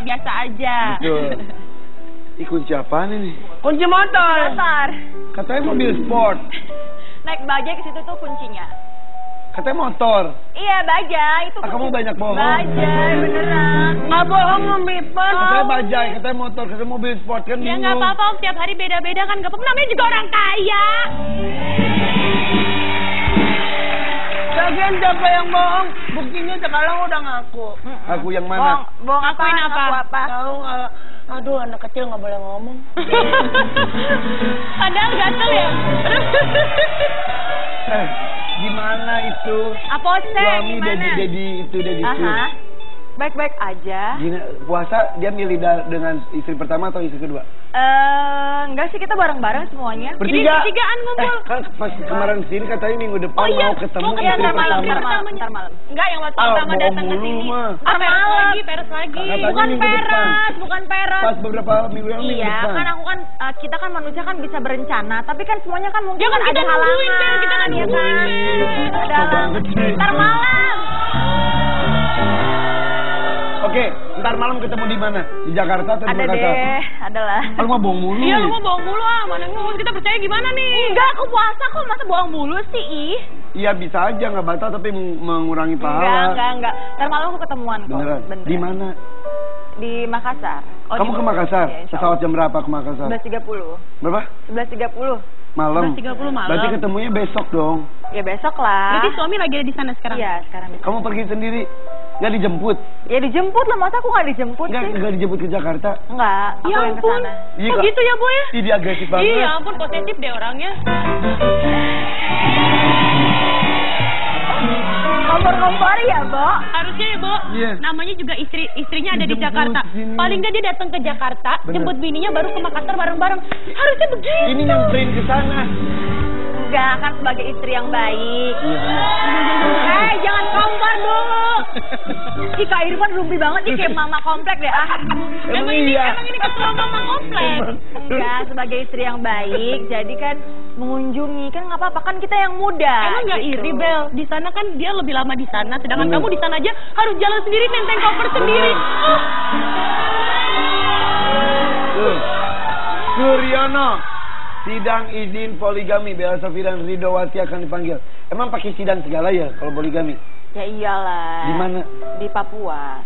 biasa aja. Betul. Ih, kunci apaan ini? Kunci motor. Motor. Katanya mobil sport. Naik bajai ke situ tuh kuncinya. Katanya motor. Iya, bajai itu. Kamu banyak bohong. Bajai, beneran. Nggak bohong, Om Ipan. Katanya bajai, katanya motor, katanya mobil sport kan Ya bingung. nggak apa-apa, Om. Tiap hari beda-beda kan. Nggak apa-apa, namanya juga orang kaya. Lagian siapa yang bohong? Buktinya sekarang udah ngaku. Aku yang mana? Bohong Ngakuin apa? Ngaku apa? Tahu nggak? Aduh, anak kecil nggak boleh ngomong. Padahal gatel ya. Gimana itu? Apose, Suami gimana? Dedi itu. Aha. Baik-baik aja. Gina, puasa dia milih dengan istri pertama atau istri kedua? Enggak sih, kita bareng-bareng semuanya. Bertiga. Jadi bertigaan ngumpul. Kan pas kemarin sini katanya minggu depan mau ketemu istri ntar malam, pertama. ntar malam. Enggak, yang waktu Ah, pertama bohong datang ke mulu, sini. mah. Peres lagi. Katanya Bukan minggu depan. peres. Pas beberapa minggu yang minggu Iya, depan. kan aku kan kita kan manusia kan bisa berencana, tapi kan semuanya kan mungkin kan ada kita halangan. nungguin, Bel. Kita kan ya nungguin, kan? Bel. Ada Kacau banget sih. Ntar malam. Oke, ntar malam ketemu di mana? Di Jakarta atau di Ada Makassar? deh, adalah. Lu mah bohong mulu. Iya, lu mau bohong mulu ah. Mana ngomong kita percaya gimana nih? Enggak, aku puasa kok, masa bohong mulu sih, ih. Iya bisa aja nggak batal tapi mengurangi pahala. Enggak. Ntar malam aku ketemuan kok. Beneran? Di mana? Di Makassar. Kamu ke Makassar? Iya, insya Pesawat jam berapa ke Makassar? 11.30. Berapa? 11.30. Malam. 11.30 malam. Berarti ketemunya besok dong. Ya besok lah. Berarti suami lagi ada di sana sekarang? Iya, sekarang besok. Kamu pergi sendiri? Nggak dijemput? Ya dijemput lah, masa aku nggak dijemput sih? Nggak dijemput ke Jakarta? Enggak, aku Ya yang ampun. kesana. Iya, Kok Kak. gitu ya, Boy ya? Ih, dia agresif banget. Iya ampun, posesif deh orangnya. Kompor-kompor ya, Bo? Harusnya ya, Bo. Iya. Namanya juga istrinya ada di Dijemput Jakarta. sini. Paling nggak dia datang ke Jakarta, Bener. jemput bininya baru ke Makassar bareng-bareng. Harusnya begitu. Ini nyamperin ke sana. Enggak, kan sebagai istri yang baik. Iya benar. Jangan kompor dulu. Ih, Kak Irfan rumpi banget nih, kayak mama komplek deh. Emang ini ketua mama komplek. Enggak, sebagai istri yang baik, jadi kan mengunjungi, kan nggak apa-apa, kan kita yang muda. Emang nggak gitu. iri, Bel? Di sana kan dia lebih lama di sana, sedangkan Bener. kamu di sana aja harus jalan sendiri, nenteng koper sendiri. Bener. Tuh. Suryono, sidang izin poligami Bella Sofie dan Ridowati akan dipanggil. Emang pakai sidang segala ya kalau poligami? Ya iyalah. Di mana? Di Papua.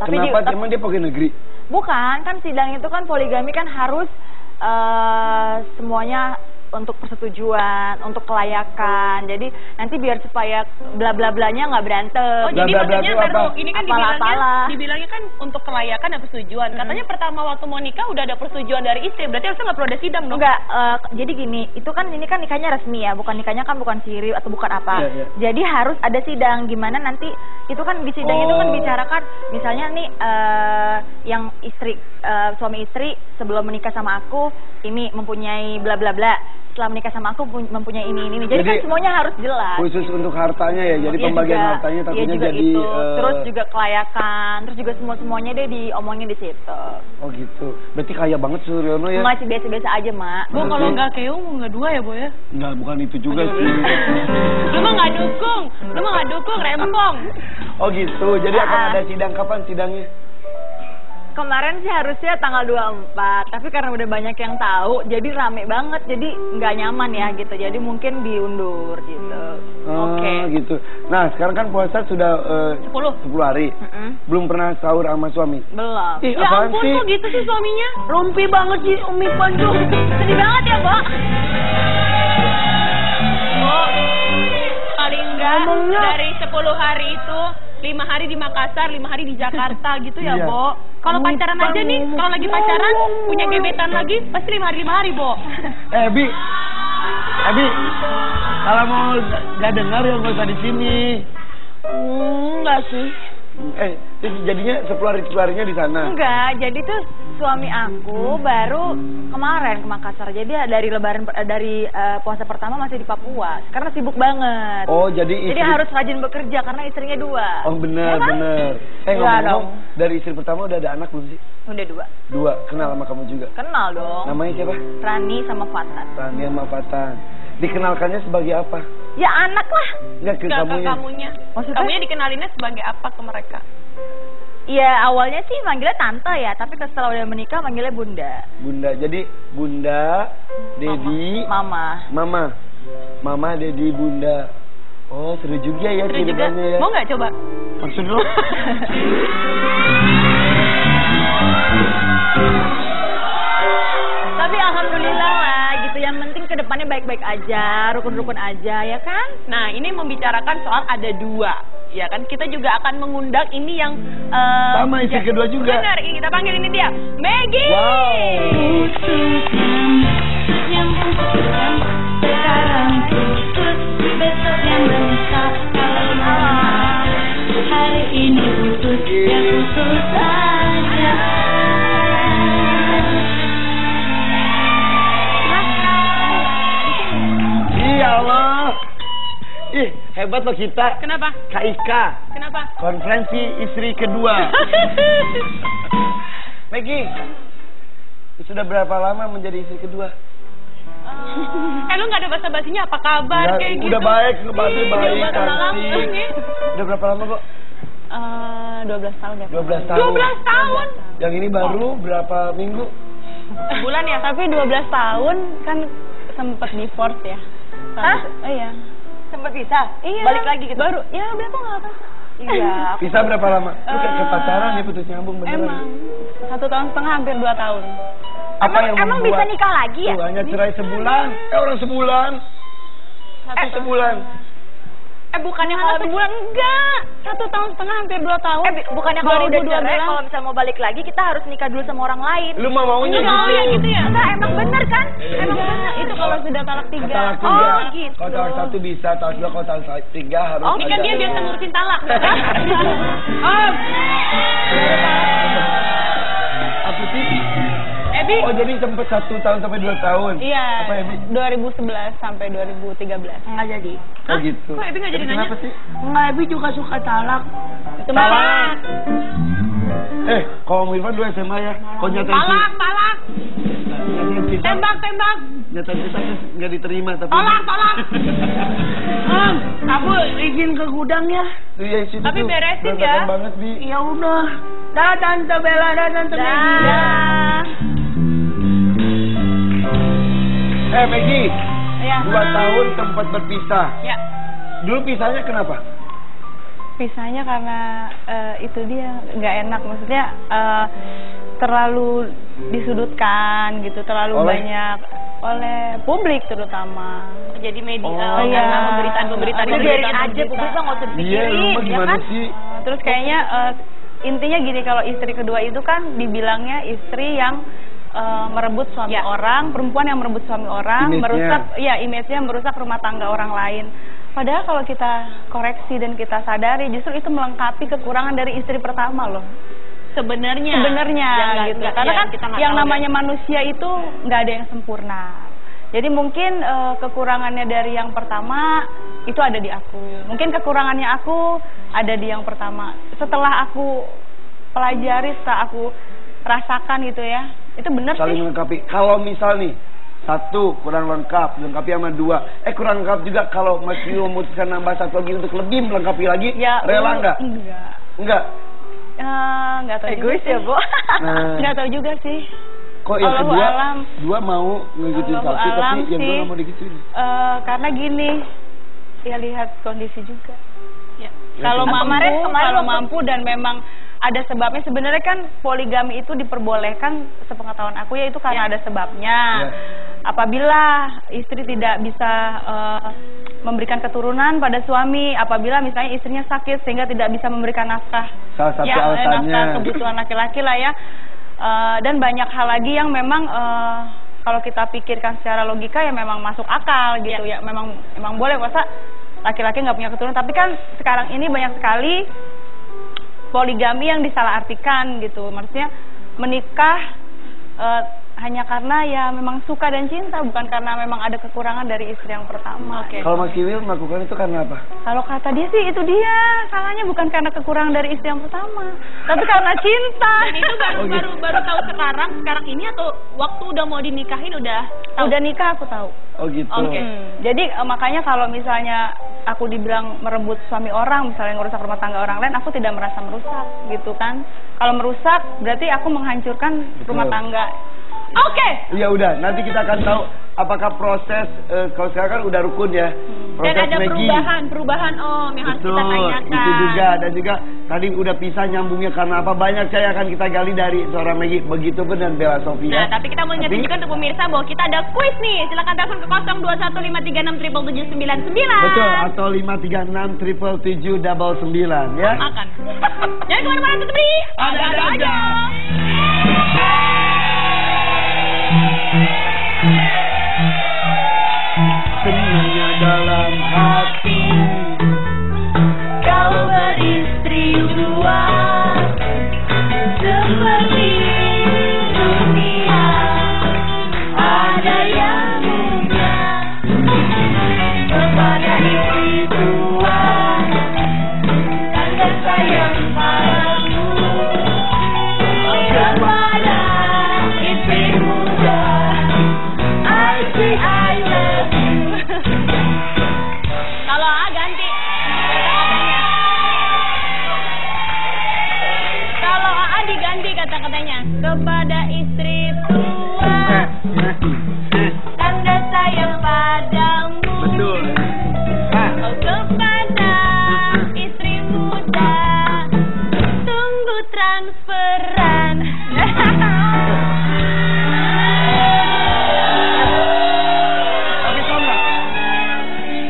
Tapi Kenapa? Emang dia pegawai negeri? bukan, kan sidang itu kan poligami kan harus semuanya untuk persetujuan, untuk kelayakan. Jadi nanti biar supaya bla bla blanya nggak berantem. Oh, jadi Bla, bla, bla maksudnya itu apa? baru ini kan Apalah-apalah. dibilangnya kan untuk kelayakan dan persetujuan. Katanya pertama waktu mau nikah udah ada persetujuan dari istri, berarti harusnya nggak perlu ada sidang dong? Enggak, jadi gini, itu kan ini kan nikahnya resmi ya, bukan nikahnya kan bukan siri atau bukan apa. Iya, iya. Jadi harus ada sidang, gimana nanti itu kan di sidang itu kan Oh. bicarakan, misalnya nih yang istri, suami istri sebelum menikah sama aku ini mempunyai bla bla bla. Setelah menikah sama aku mempunyai ini. Jadi kan semuanya harus jelas. Khusus untuk hartanya ya, jadi Iya pembagian juga, hartanya iya takutnya juga jadi itu. Terus juga kelayakan, terus juga semuanya deh diomongin di situ. Oh gitu. Berarti kaya banget Suryono ya? Enggak sih, biasa-biasa aja, Mak. Bo, kalau nggak keong nggak dua ya, Bo ya? Enggak, bukan itu juga sih. Lu mah nggak dukung, rempong. Oh gitu. Jadi akan Ah. ada sidang kapan sidangnya? Kemarin sih harusnya tanggal 24, tapi karena udah banyak yang tahu, jadi rame banget, jadi nggak nyaman ya gitu, jadi mungkin diundur gitu. Oke. Gitu. Nah sekarang kan puasa sudah 10 hari. Belum pernah sahur sama suami. Belum. Ih, Ya apaan ampun, sih? kok gitu sih suaminya? Rumpi banget sih Umi Panjung. Sedih banget ya, Bo. Bo, paling enggak Ngomongnya. dari 10 hari itu 5 hari di Makassar, 5 hari di Jakarta gitu ya, Iya. Bo. Kalau pacaran aja nih, kalau lagi pacaran, punya gebetan lagi, pasti 5 hari, Bo. Bi, kalau mau nggak dengar ya nggak usah di sini. Enggak sih. Jadinya 10 harinya di sana. Enggak, jadi tuh suami aku baru kemarin ke Makassar. Jadi dari puasa pertama masih di Papua, karena sibuk banget. Oh jadi istri. Jadi harus rajin bekerja karena istrinya 2. Oh benar Ya kan? benar. Iya Ngomong-ngomong, dong. dari istri pertama udah ada anak belum sih? Udah 2. 2. Kenal sama kamu juga. Kenal dong. Namanya siapa? Rani sama Fatan. Rania sama Fatan. Dikenalkannya sebagai apa? Ya anak lah. Enggak ke Enggak ke kamunya. kamunya. Maksudnya? Kamunya dikenalinnya sebagai apa ke mereka? Iya, awalnya sih manggilnya tante ya, tapi setelah udah menikah manggilnya bunda. Bunda. Jadi bunda, Dedi, Mama. Mama, Dedi, bunda. Oh, seru juga ya Seru juga. ceritanya ya. Mau nggak coba? Maksud lu? Tapi alhamdulillah lah gitu, yang penting kedepannya baik-baik aja, rukun-rukun aja ya kan? Nah, ini membicarakan soal ada 2. Ya kan, kita juga akan mengundang ini yang Sama istri kedua juga. Benar, ini kita panggil ini dia, Maggie. Wow. Yang putuskan sekarang putus, besoknya menyesal kalau malam. Hari ini putus, ya putus saja. Iya Allah. Ih, hebat loh kita. Kenapa? KIK, Kenapa? konferensi istri kedua. Maggie, sudah berapa lama menjadi istri kedua? Lu nggak ada basa-basinya apa kabar Ya, kayak gitu? udah baik, ngebahasnya Ih, baik, jawaban cantik. langsung nih. Udah berapa lama kok? 12 tahun ya. 12 tahun. 12 tahun. Yang ini baru berapa minggu? Bulan ya? Tapi 12 tahun kan sempet divorce ya. Hah? Oh iya. Sempet bisa? Iya. Balik lagi gitu? Baru, ya udah tuh nggak apa. Iya. Bisa berapa lama? Lu kayak ke pacaran ya putus nyambung beneran. Emang 1 tahun setengah, hampir 2 tahun. Apa yang Emang bisa membuat nikah lagi ya? Tuh, hanya cerai sebulan? Orang sebulan. Sebulan. Bukannya Malah kalau sebulan enggak. 1 tahun setengah, hampir 2 tahun. Bukannya kalau udah 2012. cerai, kalau misalnya mau balik lagi kita harus nikah dulu sama orang lain. Lu maunya Enggak mau ya gitu ya? Enggak, emang bener kan? Emang Enggak, bener. itu kalau sudah talak 3. Talak tiga. Oh, gitu. Kalau talak 1 bisa, talak 2, kalau talak 3 harus Oh, kan ada. dia biasa ngurusin talak. Apa sih? Ebi, Oh, jadi sempet 1 tahun sampai 2 tahun. Iya. Apa ya, Bi? 2011 sampai 2013. Enggak jadi. Oh gitu. Kok Ebi nggak jadi Tapi nanya? Kenapa sih? Enggak, Ebi juga suka talak. Itu Talak. Kalau Om Irfan dulu SMA ya. Kok nyatain talak, talak. nyatain cinta. Tembak. Nyatain cinta kan nggak diterima tapi. Tolak. Om, aku izin ke gudang ya. Tuh ya situ Tapi tuh, beresin berantakan ya. banget Bi. Ya udah. Dah Tante Bella, dah Tante Maggie. Dah. Maggie, Ya. 2 tahun sempat berpisah. Ya. Dulu pisahnya kenapa? Pisahnya karena itu dia nggak enak, maksudnya terlalu disudutkan gitu, terlalu Oleh? banyak oleh publik terutama. Jadi media, Oh, karena iya. pemberitaan Udah biarin aja, publik mah nggak usah Iya, lu dipikirin, mah ya gimana kan? sih? Terus kayaknya intinya gini, kalau istri kedua itu kan dibilangnya istri yang merebut suami Ya. orang, perempuan yang merebut suami orang, Image-nya. merusak, ya image-nya merusak rumah tangga orang lain. Padahal kalau kita koreksi dan kita sadari, justru itu melengkapi kekurangan dari istri pertama loh. sebenarnya. Sebenarnya gitu. Karena kan kita nggak yang tahu namanya manusia itu nggak ada yang sempurna. Jadi mungkin kekurangannya dari yang pertama itu ada di aku. Mungkin kekurangannya aku ada di yang pertama. Setelah aku pelajari, setelah aku rasakan gitu ya, itu benar Saling sih. melengkapi. Kalau misal nih, 1 kurang lengkap, dilengkapi sama 2. Kurang lengkap juga kalau masih memutuskan nambah 1 lagi untuk lebih melengkapi lagi, rela nggak? Enggak. Enggak. Nggak tahu Egois juga ya, sih. Bu. Nah, Nggak tahu juga sih. kok yang Allahu kedua, alam. 2 mau ngikutin Allahu 1, tapi alam yang 2 sih. nggak mau digituin. Karena gini, ya lihat kondisi juga. Ya. Kalau Nah, mampu, kemarin kalau waktu- mampu dan memang ada sebabnya. Sebenarnya kan poligami itu diperbolehkan, sepengetahuan aku ya, itu karena ada sebabnya. Ya. Apabila istri tidak bisa memberikan keturunan pada suami, apabila misalnya istrinya sakit sehingga tidak bisa memberikan nafkah, Salah satu ya, alasannya. nafkah kebutuhan laki-laki lah ya. Dan banyak hal lagi yang memang kalau kita pikirkan secara logika ya memang masuk akal gitu ya, memang boleh, masa laki-laki nggak punya keturunan. Tapi kan sekarang ini banyak sekali poligami yang disalahartikan gitu, maksudnya menikah hanya karena ya memang suka dan cinta, bukan karena memang ada kekurangan dari istri yang pertama. Oke. Kalau Mas Kiwil melakukan itu karena apa? Kalau kata dia sih itu dia salahnya, bukan karena kekurangan dari istri yang pertama, tapi karena cinta. Dan itu baru tahu sekarang ini atau waktu udah mau dinikahin udah tahu? Udah nikah aku tahu. Oh gitu. Oke. Jadi makanya kalau misalnya aku dibilang merebut suami orang, misalnya ngerusak rumah tangga orang lain, aku tidak merasa merusak gitu kan. Kalau merusak berarti aku menghancurkan rumah tangga. Oke. Ya udah, nanti kita akan tahu apakah proses kalau sekarang kan udah rukun ya. Proses Dan ada Maggie. perubahan Om yang harus Betul, kita tanyakan. itu juga. Dan juga tadi udah pisah nyambungnya karena apa, banyak saya akan kita gali dari seorang Maggie. Begitu pun dan Bella Sofia. Nah, tapi kita mau ingatkan juga untuk pemirsa bahwa kita ada kuis nih. Silakan telepon ke 0215367799. Betul, atau 536777799 ya. Makan. Jangan kemana-mana, tetap di ada aja. Senangnya dalam hati Kau beristri dua seperti dunia, ada yang muda kepada istri dua, tanda sayang padamu kepada istri muda. I say I love you. Kalau A ganti. Kalau AA diganti kata-katanya kepada istri tua, Tanda sayang padamu. Betul. oh, kepada istri muda, tunggu transferan. Tapi tahu nggak?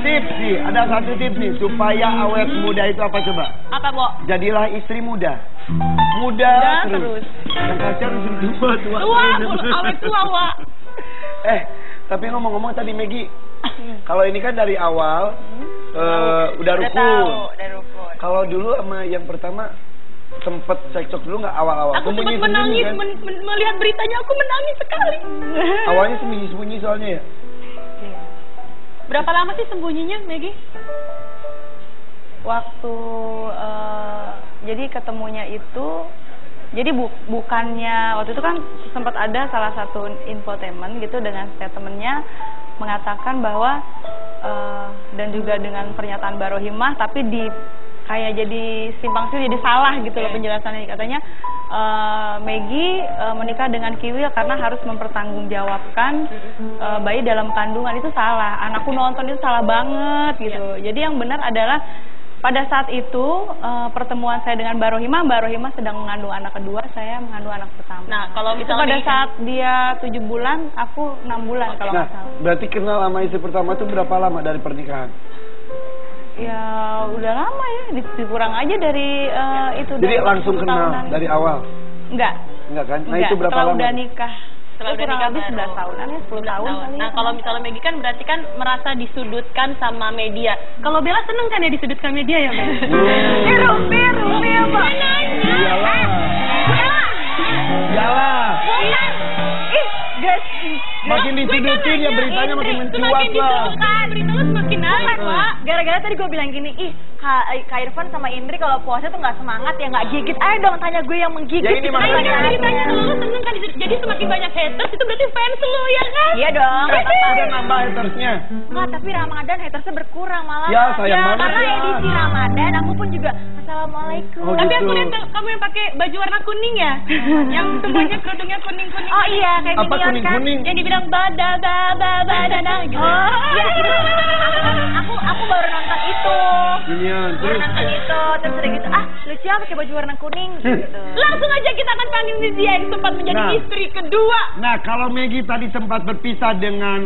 Tips sih, ada satu tips nih supaya awet muda itu apa coba? Apa, Bo? Jadilah istri muda. Muda terus. Yang pacar tua. Tua, awet tua, Wak. Tapi ngomong-ngomong tadi Maggie, kalau ini kan dari awal udah rukun. Udah rukun. Kalau dulu sama yang pertama sempet cekcok dulu nggak awal-awal? Aku sempat Sembunyi-sembunyi menangis kan? melihat beritanya, aku menangis sekali. Awalnya sembunyi-sembunyi soalnya ya. Berapa lama sih sembunyinya, Maggie? Waktu jadi ketemunya itu, jadi bukannya waktu itu kan sempat ada salah satu infotainment gitu dengan statementnya mengatakan bahwa dan juga dengan pernyataan Barohimah, tapi di kayak jadi simpang siur, jadi salah gitu loh penjelasannya. Katanya Maggie menikah dengan Kiwil karena harus mempertanggungjawabkan bayi dalam kandungan, itu salah. Anakku nonton itu salah banget gitu. Jadi yang benar adalah pada saat itu pertemuan saya dengan Barohimah sedang mengandung anak kedua, saya mengandung anak pertama. Nah, kalau itu misalnya pada saat dia 7 bulan, aku 6 bulan kalau Nah, nggak salah. berarti kenal sama istri pertama itu berapa lama dari pernikahan? Ya udah lama ya, dikurang aja dari itu. Jadi dari langsung 10 kenal tahunan. dari awal? Enggak. Enggak kan? Nah Enggak, itu berapa setelah lama? udah nikah. Setelah udah kurang nikah lebih baru. 11 tahunan ya, 10 tahun kali Nah, ya. kalau misalnya Maggie kan berarti kan merasa disudutkan sama media. Kalau Bella seneng kan ya disudutkan media ya, Bella? Biru, Mbak. Iyalah. Iyalah. Ih, guys. Makin disudutin ya beritanya makin mencuat Semakin lah. disudutkan, berita lu semakin naik, Pak. Gara-gara tadi gue bilang gini, Kak Irfan sama Indri kalau puasa tuh nggak semangat ya, nggak gigit. Ayo dong tanya gue yang menggigit. Ya ini gitu. makanya. Kan beritanya lu seneng kan, jadi semakin banyak haters itu berarti fans lu ya kan? Iya dong. Udah nambah hatersnya. Enggak, tapi Ramadan hatersnya berkurang malah. Ya, sayang banget Karena ya. edisi Ramadan aku pun juga Assalamualaikum. Oh, Tapi aku gitu. lihat kamu yang pakai baju warna kuning ya, yang semuanya kerudungnya kuning-kuning. Oh iya, kayak Apa Minion kan. kuning-kuning? Yang dibilang badada gitu. Oh, iya. Aku baru nonton itu. Minion. Baru Terus nonton itu, terus udah gitu, lucu ya pakai baju warna kuning gitu. Langsung aja kita akan panggil Nizia yang sempat menjadi Nah. istri kedua. Nah, kalau Maggie tadi sempat berpisah dengan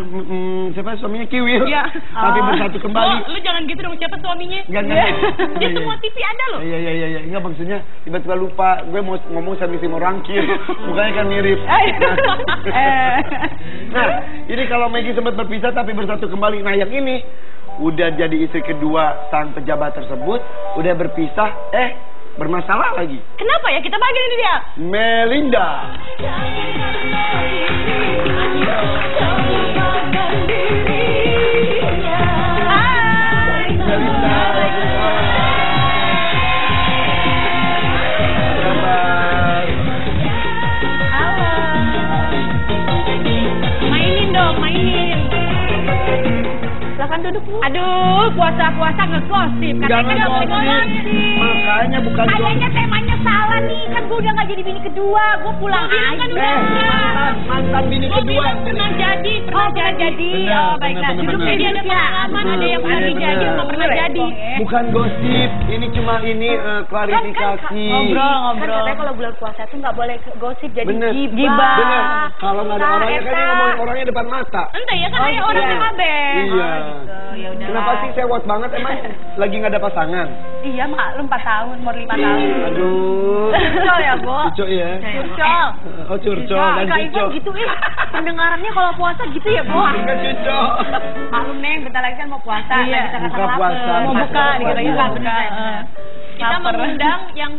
siapa suaminya Kiwil, Ya. tapi bersatu kembali. Oh, lu jangan gitu dong, siapa suaminya? Enggak. Di semua TV ada loh. Iya. Enggak, maksudnya tiba-tiba lupa. Gue mau ngomong sambil si mau rangkir. Mukanya kan mirip. Nah, ini kalau Maggie sempat berpisah tapi bersatu kembali. Nah, yang ini udah jadi istri kedua sang pejabat tersebut, udah berpisah, bermasalah lagi. Kenapa ya? Kita panggil ini dia. Melinda. Melinda. Mainin dong, mainin. Lah Silakan duduk Bu. Aduh, puasa-puasa ngegosip. Jangan Katanya gosip. Makanya bukan Kayaknya temanya salah nih. Kan gue udah gak jadi bini kedua. Gue pulang aja. Kan udah. mantan bini Gue kedua. bilang pernah jadi, Oh, pernah jadi. Benar, Oh, baiklah. benar, Duduk benar. jadi Ada pengalaman, ada yang pernah Benar. jadi, yang pernah jadi. Bukan gosip, ini cuma klarifikasi. Kan katanya kalau bulan puasa tuh nggak boleh gosip jadi Bener. gibah. Bener. Kalau nggak ada orangnya kan dia ngomongin orangnya depan mata. Entah ya kan ada orang yang kabeh. Iya. Ya udah. Kenapa sih sewot banget emang lagi nggak ada pasangan? Iya, maklum 4 tahun, umur 5 tahun. Aduh. Curcol ya, Bo? Cucok ya. Curcol. Oh curcol dan Kak Ivan cucok. gitu pendengarannya kalau puasa gitu ya, Bo? Bukan cucok. Maklum, Neng, bentar lagi kan mau puasa. Iya, lagi tengah-tengah buka lapar. puasa. Mau buka, dikatakan Buka, buka. bener. Kita Lapar. mengundang yang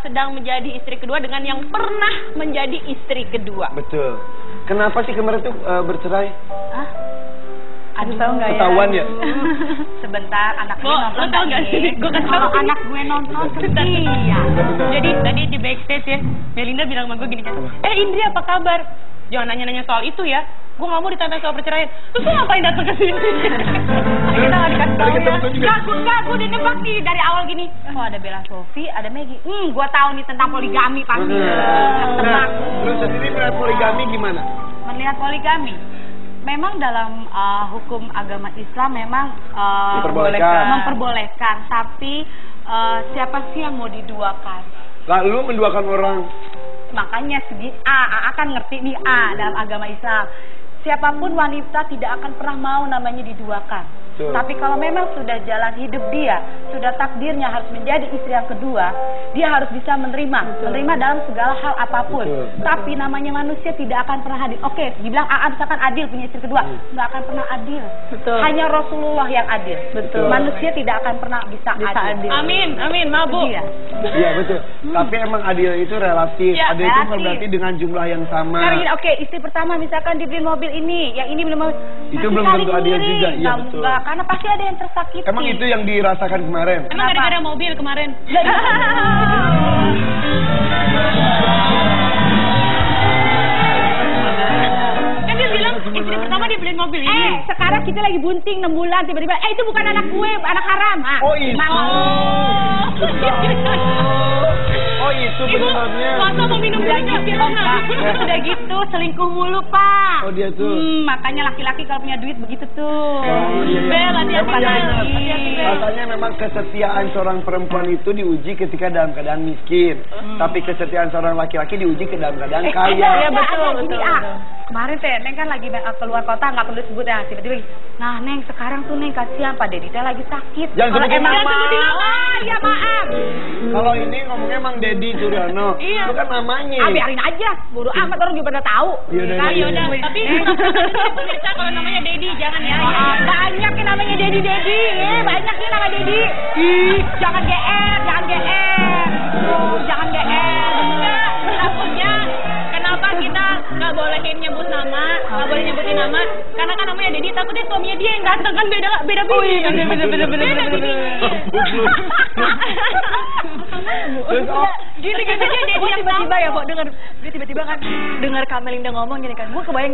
sedang menjadi istri kedua dengan yang pernah menjadi istri kedua. Betul. Kenapa sih kemarin tuh bercerai? Hah? Aduh, tahu nggak ya? Ketahuan ya? Sebentar, anak gue Bo, nonton. lo tau nggak sih? Gue kan Kalau tahu. anak gue nonton iya. Jadi tadi di backstage ya, Melinda bilang sama gue gini kan, Indri apa kabar? Jangan nanya-nanya soal itu ya. Gue gak mau ditanya soal perceraian. Terus lu ngapain datang ke sini? Kita nggak dikasih tahu ya. ketemu juga. Enggak, gue udah nebak nih dari awal gini. Oh, ada Bella Sophie, ada Maggie. Gue tahu nih tentang poligami pasti. Nah, terus sendiri melihat poligami gimana? Melihat poligami. Memang dalam hukum agama Islam memang memperbolehkan, tapi siapa sih yang mau diduakan? Lalu menduakan orang. Makanya segi A akan ngerti nih dalam agama Islam. Siapapun wanita tidak akan pernah mau namanya diduakan. Betul. Tapi kalau memang sudah jalan hidup dia, sudah takdirnya harus menjadi istri yang kedua, dia harus bisa menerima dalam segala hal apapun. Betul. Tapi namanya manusia tidak akan pernah adil. Oke, dibilang misalkan adil punya istri kedua, nggak akan pernah adil. Betul. Hanya Rasulullah yang adil. Betul. Manusia tidak akan pernah bisa adil. Amin, mabuk. Iya. Iya betul. Tapi emang adil itu relatif. Ya, Adil itu bukan relatif. berarti dengan jumlah yang sama. Sekarang gini, oke, istri pertama misalkan dibeliin mobil ini, yang ini belum mau. Itu masih belum saling tentu adil iri. juga, iya, betul. Enggak, karena pasti ada yang tersakiti. Emang itu yang dirasakan kemarin. Emang Kenapa? gara-gara mobil kemarin? Kan dia bilang istri pertama dia beliin mobil ini. Sekarang kita lagi bunting 6 bulan tiba-tiba, itu bukan anak gue, anak haram. Oh, itu. Oh itu benar-benarnya. Masa mau minum dulu nggak? Udah gitu selingkuh mulu, Pak. Oh dia tuh. Makanya laki-laki kalau punya duit begitu tuh. Oh, iya, iya. Bel, hati-hati, Emang Bel. benar. Hati-hati, Bel. Katanya memang kesetiaan seorang perempuan itu diuji ketika dalam keadaan miskin. Tapi kesetiaan seorang laki-laki diuji ke dalam keadaan kaya. Iya, betul, Gini, betul. Kemarin teh Neng kan lagi keluar kota, nggak perlu sebut ya, tiba-tiba. Nah Neng sekarang tuh Neng kasihan Pak Dedi teh lagi sakit. Jangan Kalau sebutin emang nama. ya maaf. Kalau ini ngomongnya emang Dedi Suryono. Iya. Itu kan namanya. Biarin aja, bodo amat orang juga pada tahu. Yaudah, Nah, yaudah. yaudah. Tapi pemirsa kalau namanya Dedi jangan ya. Banyak yang namanya Dedi. Banyak yang nama Dedi. Jangan GR. Jangan GR. Takutnya kenapa kita nggak bolehin nyebut nama, nggak boleh nyebutin nama, karena kan namanya Dedi, takutnya suaminya dia yang ganteng kan beda bini. Oh iya, bener. Terus oh, Gitu dia Dedi Gue yang tiba-tiba ya kok dia tiba-tiba kan dengar Kamelinda ngomong gini kan. Gue kebayang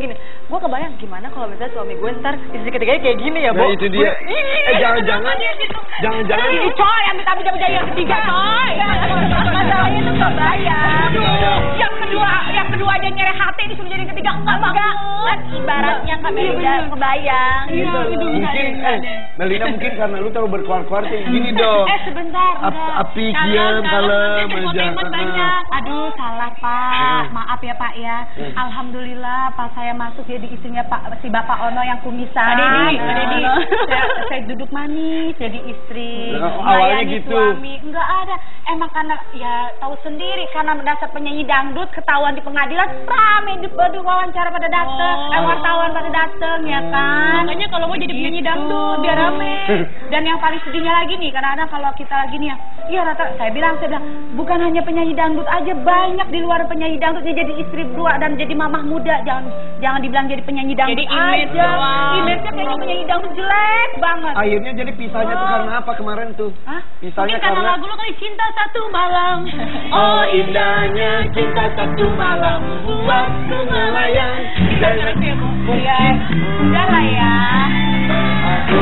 gimana kalau misalnya suami gue ntar istri ketiganya kayak gini ya, nah Bo. itu dia. Jangan-jangan Coy, yang minta menjadi yang ketiga, coy. Masalahnya itu nggak bayar. Yang kedua aja nyereh hati disuruh jadi yang ketiga enggak. Kan ibaratnya Kak Melinda kebayang. gitu. Mungkin Melinda mungkin karena lu terlalu berkuar-kuar kayak gini dong. Sebentar. Api diam kalem aja. banyak. Aduh, salah Pak. Maaf ya Pak ya. Alhamdulillah pas saya masuk jadi istrinya si Bapak Ono yang kumisan. Pak Dedi. Saya duduk manis jadi istri. Nah, awalnya melayani gitu. Suami. Enggak ada. Emang karena ya tahu sendiri karena dasar penyanyi dangdut ketahuan di pengadilan rame di wawancara pada dateng. Wartawan pada dateng ya kan. Makanya kalau mau jadi penyanyi dangdut biar rame. Dan yang paling sedihnya lagi nih, kadang-kadang kalau kita lagi nih ya, iya saya bilang, bukan hanya penyanyi dangdut aja, banyak di luar penyanyi dangdutnya jadi istri dua dan jadi mamah muda. Jangan dibilang jadi penyanyi dangdut Jadi image aja. doang. Image-nya kayaknya penyanyi dangdut jelek banget. Akhirnya jadi pisahnya tuh karena apa kemarin tuh? Hah? Pisahnya Mungkin karena karena lagu lo kali Cinta Satu Malam. Oh indahnya cinta satu malam buatku melayang. Iya, udah lah ya. Aku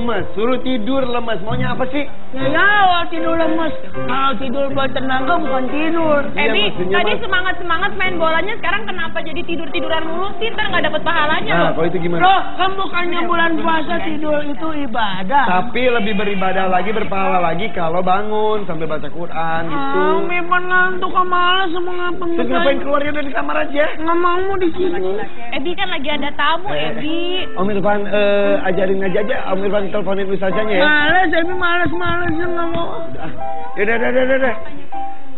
lemes, suruh tidur lemes. Maunya apa sih? Ya, tidur lemes. Kalau tidur buat tenaga bukan tidur. Iya, Bi, maksudnya tadi mas- semangat main bolanya, sekarang kenapa jadi tiduran mulu sih? Ntar nggak dapet pahalanya Nah, loh. kalau itu gimana? Loh, kan bukannya bulan puasa tidur itu ibadah. Tapi lebih beribadah lagi, berpahala lagi kalau bangun sambil baca Quran gitu. Memang ngantuk sama malas sama ngapain. Terus ngapain keluarnya dari kamar aja? Nggak mau di sini. Ebi kan lagi ada tamu, Ebi. Om Irfan ajarin aja Om Irfan teleponin usahanya ya. Malas, Ebi malas nggak mau. Udah.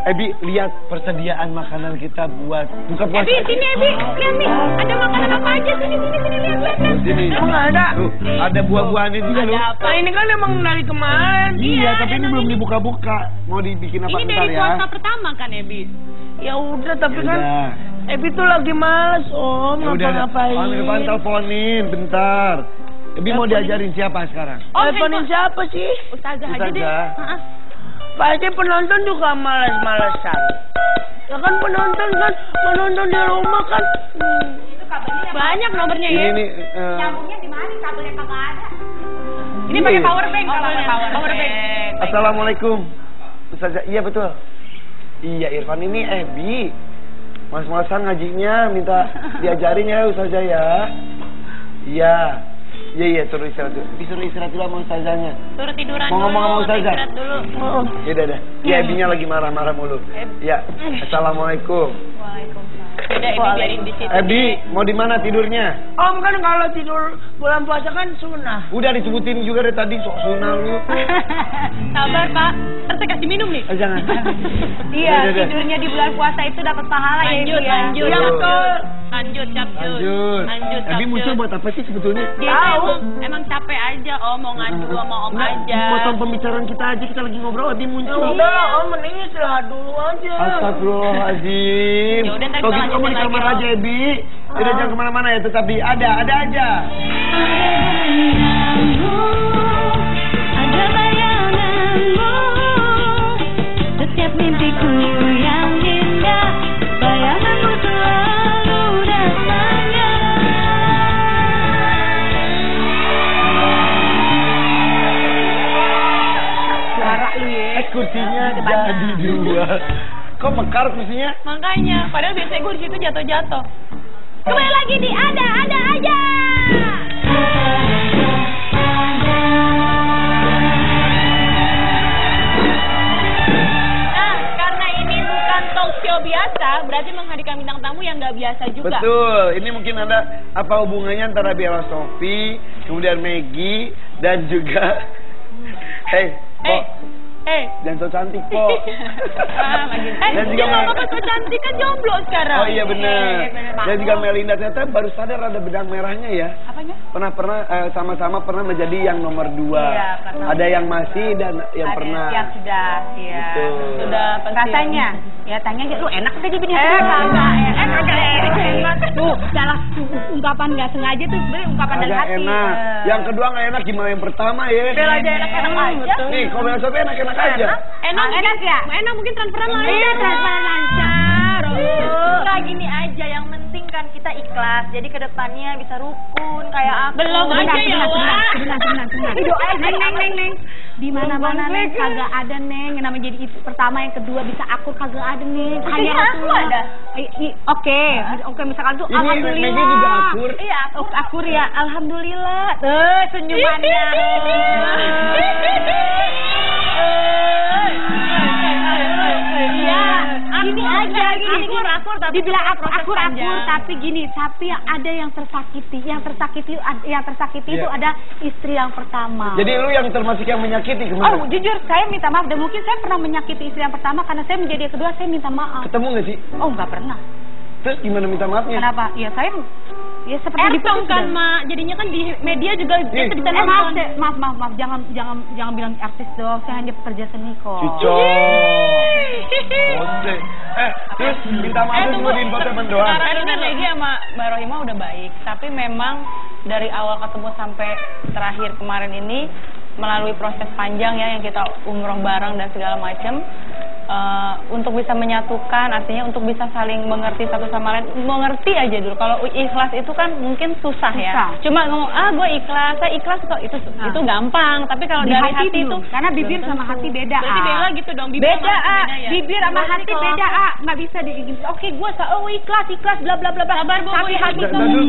Ebi, lihat persediaan makanan kita buat buka puasa. Ebi, sini Ebi, lihat nih, ada makanan apa aja, sini lihat. Sini. Emang ada? Tuh, ada buah-buahannya juga loh. Nah, ini kan emang dari kemarin. Iya, tapi ini belum dibuka-buka. Mau dibikin apa Ini bentar dari ya? puasa pertama kan, Ebi? Ya udah, tapi kan Udah. Ebi tuh lagi malas, Om. Ya udah, Ngapa-ngapain? Om Irfan teleponin bentar. Ebi mau diajarin siapa sekarang? Teleponin siapa sih? Ustazah aja deh. Ustazah. Pasti penonton juga malas-malasan. Ya kan penonton di rumah kan. Banyak nomornya ya. Ini Nyambungnya di mana? Kabelnya kagak ada. Ini Iya. pakai power bank, power bank. Assalamualaikum. Ustazah, iya betul. Iya Irfan, ini Ebi. Mas-masan ngajinya minta diajarin ya Ustazah ya. Iya. Iya, suruh istirahat dulu. Suruh istirahat dulu sama Ustazahnya. Suruh tiduran Mau ngomong sama dulu, Ustazah? istirahat dulu. Ya udah. Iya, Ebinya lagi marah-marah mulu. Iya. Assalamualaikum. Udah, Ebi biarin di situ. Ebi, mau di mana tidurnya? Om kan kalau tidur bulan puasa kan sunnah. Udah disebutin juga dari tadi sok sunah lu. Sabar, Pak. Ntar saya kasih minum nih. Jangan. Iya, Udah. tidurnya di bulan puasa itu dapat pahala ya, Ibu ya. Lanjut. Iya, betul. Lanjut, Lanjut. Ebi muncul buat apa sih sebetulnya? Dia emang capek aja, Om. Mau ngadu sama Om aja. Potong pembicaraan kita aja, kita lagi ngobrol, Ebi muncul. Udah, Om mending istirahat dulu aja. Astagfirullahaladzim. Ya udah, ntar Kalau kita gitu kamu di lanjutin kamar lagi, aja, Ebi. Tidak jangan kemana-mana ya, tetap di ada aja. Ada bayanganmu, setiap mimpiku yang indah, bayanganmu selalu datangnya. Suara lu ya. Kursinya jadi dua. Kok mekar kursinya? Makanya, padahal biasanya gue di situ jatuh-jatuh. Kembali lagi di ada aja. Nah, karena ini bukan talk show biasa, berarti menghadirkan bintang tamu yang nggak biasa juga. Betul. Ini mungkin ada apa hubungannya antara Bella Sophie, kemudian Maggie, dan juga jangan so cantik, Po. Dan juga nggak apa-apa so cantik kan jomblo sekarang. Oh iya benar. Dan juga Melinda, ternyata baru sadar ada benang merahnya ya. Apanya? Pernah sama-sama pernah menjadi yang nomor 2. Iya, pernah. Ada yang masih dan yang Ada pernah. yang sudah, ya. Betul. Sudah pensiun. Rasanya, ya tanya aja lu enak gak jadi Kagak enak. Tuh, salah ungkapan nggak sengaja tuh sebenarnya ungkapan dari Agak hati. enak. Yang kedua nggak enak gimana yang pertama ya? Bella aja enak-enak aja. Nih, kalau Bella Sophie enak-enak aja. Enak ya? Enak mungkin transferan lah. Iya, transparan lancar. Enggak gini aja, yang penting kan kita ikhlas. Jadi kedepannya bisa rukun kayak aku. Belum aja ya, Wak. Sebentar. Doain Neng. Di mana-mana Neng kagak ada Neng. Yang namanya jadi istri pertama, yang kedua bisa akur kagak ada Neng. Buktinya aku ada. Oke, misalkan tuh Ini alhamdulillah. Maggie juga akur. Iya, aku. Akur ya, alhamdulillah. Senyumannya. Gini aja, gini. Dibilang akur, tapi gini, tapi ada yang tersakiti. Yang tersakiti itu ada istri yang pertama. Jadi lu yang termasuk yang menyakiti kemarin? Oh, jujur saya minta maaf, dan mungkin saya pernah menyakiti istri yang pertama karena saya menjadi yang kedua, saya minta maaf. Ketemu nggak sih? Oh, nggak pernah. Terus gimana minta maafnya? Kenapa? Ya seperti Ertong diputus kan, sudah. Mak. Jadinya kan di media juga kita bisa nonton. Maaf, jangan bilang artis dong. Saya hanya pekerja seni kok. Cucok. Oke. Terus minta maaf itu cuma di infotainment doang. Sekarang ini Maggie sama Mbak Rohima udah baik, tapi memang dari awal ketemu sampai terakhir kemarin ini melalui proses panjang ya yang kita umroh bareng dan segala macam. untuk bisa menyatukan, artinya untuk bisa saling mengerti satu sama lain. Mengerti aja dulu. Kalau ikhlas itu kan mungkin susah ya. Cuma ngomong gue ikhlas, saya ikhlas kok, itu gampang. Tapi kalau Di dari hati hati itu, dulu. Karena bibir sama hati beda. Berarti beda gitu dong, bibir Beda, sama hati beda ya? bibir sama hati beda, nggak bisa oke, gue ikhlas, bla bla bla bla. Sabar, Bu, Tapi Bu, hati Tadu.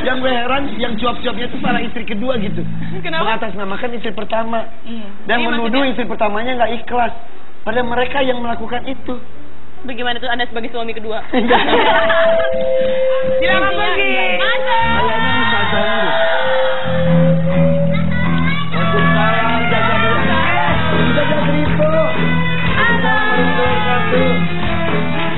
Yang gue heran, yang cuap-cuapnya itu para istri kedua gitu. Kenapa? Mengatasnamakan istri pertama. Dan Ini menuduh maksudnya- istri pertamanya nggak ikhlas. Padahal mereka yang melakukan itu. Bagaimana tuh Anda sebagai suami kedua? Silakan pergi. Kayaknya ustazahnya deh. Waalaikumsalam, Jaga Kristo. Assalamualaikum warahmatullahi wabarakatuh.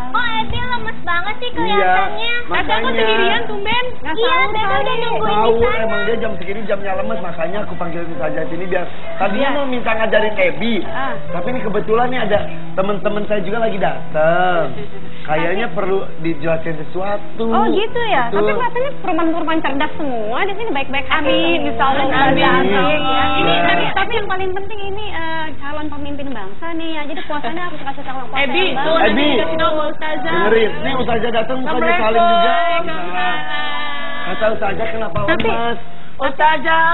Kok Ebi lemes banget sih Iya, kelihatannya? Tadi aku sendirian tumben. Iya, Bebe udah nungguin Tahu di sana. emang dia jam segini jamnya lemes, makanya aku panggilin saja sini biar tadinya mau minta ngajarin Ebi. Tapi ini kebetulan nih ada teman-teman saya juga lagi datang. Kayaknya perlu dijelasin sesuatu. Oh gitu ya. Betul. Tapi katanya perempuan-perempuan cerdas semua di sini baik-baik aja. Amin, insyaallah. Amin. Amin. Ini Ya. tapi yang paling penting ini calon pemimpin bangsa nih ya. Jadi puasanya harus kasih calon puasa. Ebi, yang tuh bagus. nanti Ebi. dikasih tahu sama Ustazah. Dengerin, nih Ustazah datang bukannya salim juga. Kata Ustazah kenapa lemas? Ustazah.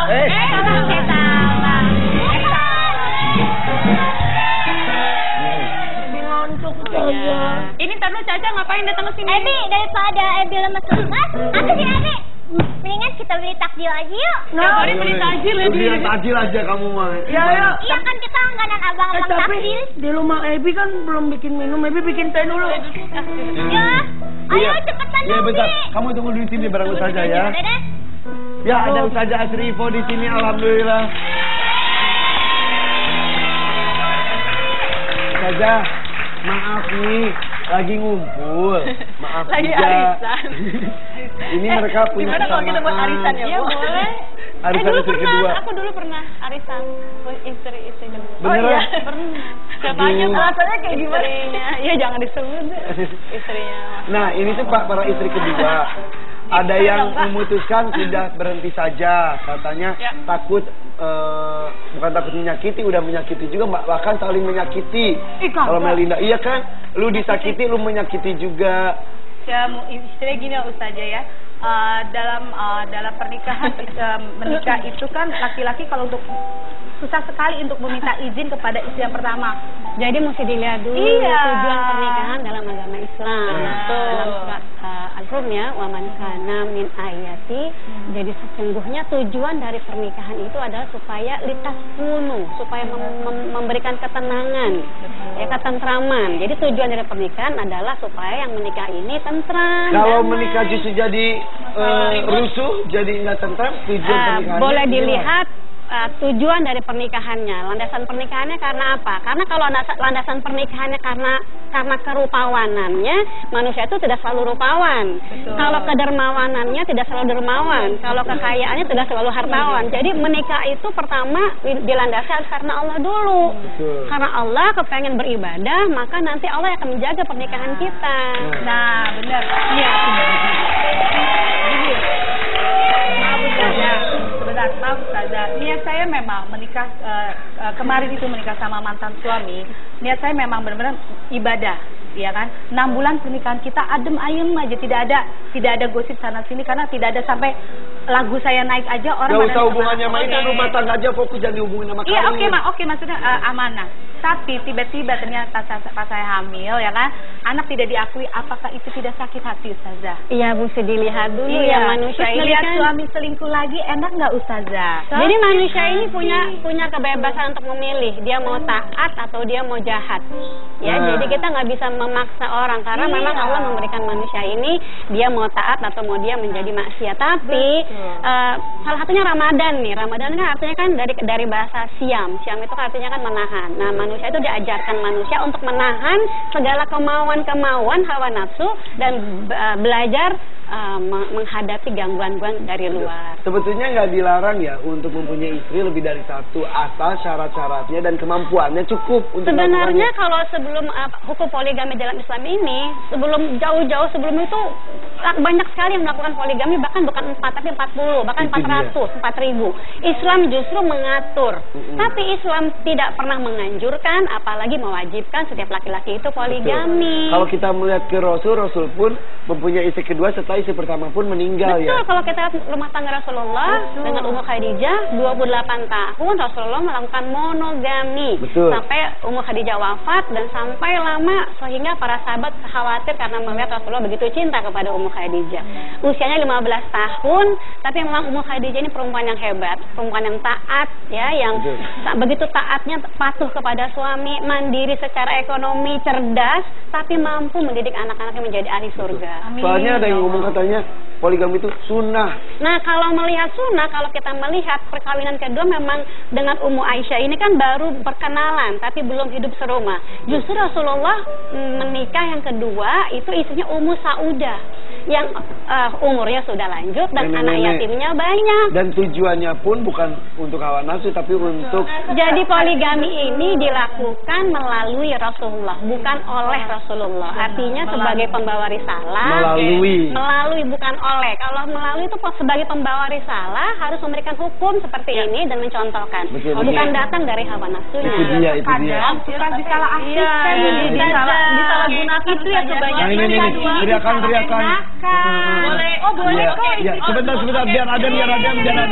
Ngantuk saja. Ini ntar dulu Caca ngapain datang ke sini? Ebi, daripada Ebi lemes-lemes, apa sih Ebi? Mendingan kita beli takjil aja yuk. Tiap hari beli takjil ya. Lu beli takjil aja kamu mah. Ya. Iya kan kita langganan abang-abang Tapi takjil. di rumah Ebi kan belum bikin minum. Ebi bikin teh dulu. Ya, ayo cepetan Iya dong, bentar, Bi. kamu tunggu di sini bareng Ustazah ya. Udah deh. Ya ada Ustazah Asrifo di sini, alhamdulillah. Ustazah, maaf nih, lagi ngumpul. Maaf Lagi juga. arisan. Ini mereka punya Gimana kalau kita buat arisan ya, kesamaan. Bu? Boleh. Arisan dulu istri pernah, kedua. aku dulu pernah arisan istri kedua. Beneran? Pernah. Siapa aja Aduh. Rasanya kayak gimana? Istrinya, ya jangan disebut. Istrinya. Nah, ini tuh Pak para istri kedua. Ada yang memutuskan sudah berhenti saja, katanya Ya. takut bukan takut menyakiti, udah menyakiti juga, bahkan saling menyakiti. Kalau Melinda, iya kan, lu disakiti, lu menyakiti juga. Ya, istilahnya gini Ustazah ya. Dalam pernikahan menikah itu kan laki-laki kalau untuk susah sekali untuk meminta izin kepada istri yang pertama. Jadi mesti dilihat dulu Iya. tujuan pernikahan dalam agama Islam. Betul. Dalam surat Al-Rum ya, wa man kana min ayati. Jadi sesungguhnya tujuan dari pernikahan itu adalah supaya litaskunu, supaya memberikan ketenangan, ya ketentraman. Jadi tujuan dari pernikahan adalah supaya yang menikah ini tentram. Kalau damai. menikah justru jadi rusuh, jadi nggak tentram, tujuan pernikahannya Boleh gimana? dilihat tujuan dari pernikahannya, landasan pernikahannya karena apa? Karena kalau landasan pernikahannya karena kerupawanannya, manusia itu tidak selalu rupawan. Kalau kedermawanannya tidak selalu dermawan. Kalau kekayaannya tidak selalu hartawan. Jadi menikah itu pertama dilandasi karena Allah dulu. Betul. Karena Allah kepengen beribadah, maka nanti Allah akan menjaga pernikahan kita. Nah, benar. Iya. Maaf Ustazah, sebentar, maaf Ustazah. Niat saya memang menikah kemarin itu menikah sama mantan suami. Niat saya memang benar-benar ibadah, ya kan? 6 bulan pernikahan kita adem ayem aja, tidak ada gosip sana sini karena tidak ada sampai lagu saya naik aja orang Gak pada usah hubungannya sama itu, Oke. rumah tangga aja fokus, jangan dihubungin sama Iya kamu. oke maksudnya amanah. Tapi tiba-tiba ternyata pas saya hamil ya kan, anak tidak diakui, apakah itu tidak sakit hati Ustazah? Iya, mesti dilihat dulu ya manusia Terus ini ngeliat kan. suami selingkuh lagi enak nggak Ustazah? Jadi manusia ini punya kebebasan untuk memilih dia mau taat atau dia mau jahat. Ya, Nah. jadi kita nggak bisa memaksa orang karena memang Allah memberikan manusia ini dia mau taat atau mau dia menjadi maksiat. Tapi salah satunya Ramadan nih. Ramadan kan artinya kan dari bahasa siam. Siam itu artinya kan menahan. Nah, manusia itu diajarkan manusia untuk menahan segala kemauan-kemauan hawa nafsu dan belajar menghadapi gangguan-gangguan dari luar. Sebetulnya nggak dilarang ya untuk mempunyai istri lebih dari satu, asal syarat-syaratnya dan kemampuannya cukup untuk Sebenarnya melakukannya. kalau sebelum hukum poligami dalam Islam ini, sebelum jauh-jauh sebelum itu banyak sekali yang melakukan poligami, bahkan bukan 4 tapi 40, bahkan Itu 400, 4.000. Islam justru mengatur. Tapi Islam tidak pernah menganjurkan, apalagi mewajibkan setiap laki-laki itu poligami. Kalau kita melihat ke Rasul pun mempunyai istri kedua setelah istri pertama pun meninggal. Betul, ya. kalau kita lihat rumah tangga Rasulullah dengan Ummu Khadijah 28 tahun Rasulullah melakukan monogami. Betul. Sampai Ummu Khadijah wafat dan sampai lama sehingga para sahabat khawatir karena melihat Rasulullah begitu cinta kepada Ummu Khadijah. Usianya 15 tahun, tapi memang Ummu Khadijah ini perempuan yang hebat, perempuan yang taat ya, yang begitu taatnya patuh kepada suami, mandiri secara ekonomi, cerdas, tapi mampu mendidik anak-anaknya menjadi ahli surga. Soalnya ada yang ngomong katanya poligami itu sunnah. Nah, kalau melihat sunnah, kalau kita melihat perkawinan kedua memang dengan Ummu Aisyah ini kan baru berkenalan, tapi belum hidup serumah. Justru Rasulullah menikah yang kedua itu istrinya Ummu Saudah yang umurnya sudah lanjut dan anak yatimnya banyak. Dan tujuannya pun bukan untuk hawa nafsu tapi untuk. Jadi poligami ini dilakukan melalui Rasulullah, bukan oleh Rasulullah. Artinya sebagai pembawa risalah. Melalui bukan oleh. Kalau melalui itu sebagai pembawa risalah harus memberikan hukum seperti ini dan mencontohkan. Bukan datang dari hawa nafsunya. Itu dia. Suka disalah-artikan. Disalahgunakan itu ya kebanyakan. Ini teriakan. Boleh. Oh boleh kok. Ya, sebentar biar ada. Sebentar.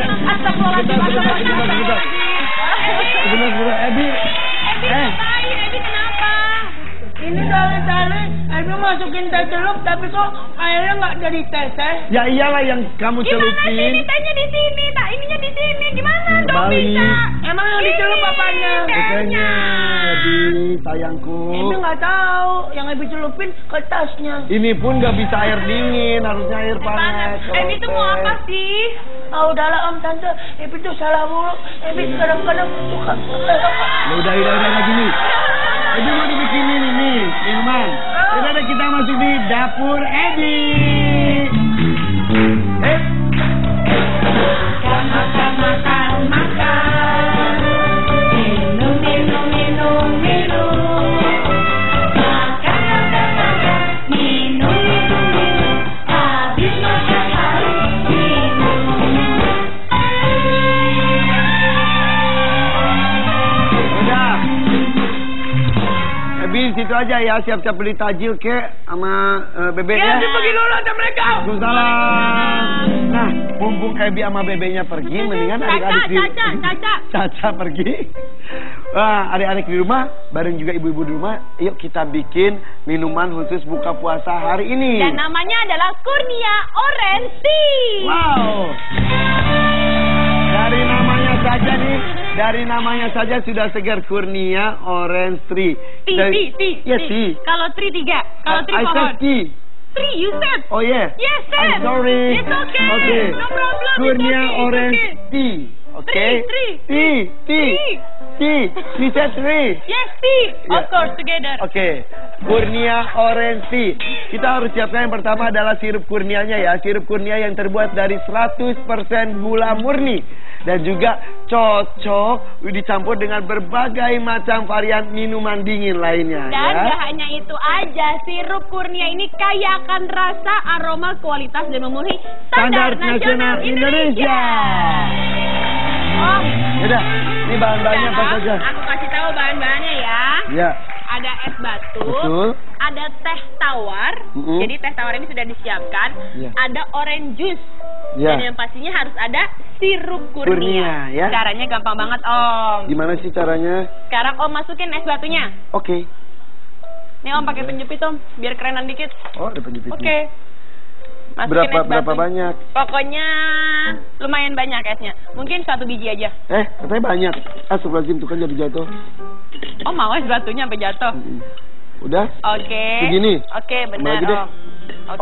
Ebi kenapa? Ini tali-tali, Ebi masukin teh celup, tapi kok airnya nggak jadi teh. Ya iyalah yang kamu celupin. Gimana sih? Tehnya di sini, tak ininya di sini. Gimana dong bisa? Emang yang dicelup apanya? Tehnya, Ebi, sayangku. Ebi nggak tahu, yang Ebi celupin ke tasnya. Ini pun nggak bisa air dingin, harusnya air panas. Ebi tuh mau apa sih? Ah udahlah Om Tante, Ebi tuh salah mulu. Ebi kadang-kadang suka. Udah gini. Ebi mau dibikinin ini minuman. Udah kita masuk di dapur Ebi. Makan. Minum. Minum. Habis makan harus minum. Udah. Ebi situ aja ya, siap-siap beli tajil kek sama bebek ya. Ebi pergi dulu sama mereka. Waalaikumsalam. Nah, mumpung Ebi sama bebeknya pergi, mendingan adik-adik Caca pergi. Wah, adik-adik di rumah, bareng juga ibu-ibu di rumah, yuk kita bikin minuman khusus buka puasa hari ini. Dan namanya adalah Kurnia Orange Tea. Wow. Dari namanya saja sudah segar, Kurnia Orange Tea. Tea. Kalau Tea 3, kalau Tea I pohon. said tea. Tea, you said. Oh yeah. Yes, sir. I'm sorry. It's okay. No problem. Kurnia It's okay. Orange Tea. Okay. Tea. She said 3. Yes, tea. Yeah. Of course, together. Oke, Kurnia Orange Tea. Kita harus siapkan yang pertama adalah sirup kurnianya ya. Sirup kurnia yang terbuat dari 100% gula murni. Dan juga cocok dicampur dengan berbagai macam varian minuman dingin lainnya. Dan gak hanya itu aja, sirup kurnia ini kaya akan rasa, aroma, kualitas, dan memenuhi standar nasional Indonesia. Om, yaudah, ini bahan-bahannya apa saja? Aku kasih tahu bahan-bahannya ya. Ya. Ada es batu, Betul. ada teh tawar, jadi teh tawar ini sudah disiapkan. Ya. Ada orange juice, Ya. dan yang pastinya harus ada sirup kurnia. Ya. Caranya gampang banget Om. Gimana sih caranya? Sekarang Om masukin es batunya. Oke. Nih Om pakai penjepit Om, biar kerenan dikit. Oh, ada penjepitnya. Oke. Masukin es Berapa batu. banyak? Pokoknya lumayan banyak esnya. Mungkin 1 biji aja. Katanya banyak. Astagfirullahaladzim, tuh kan jadi jatuh. Oh mau es batunya sampai jatuh. Udah? Oke. Begini? Oke, benar Lagi deh. Om.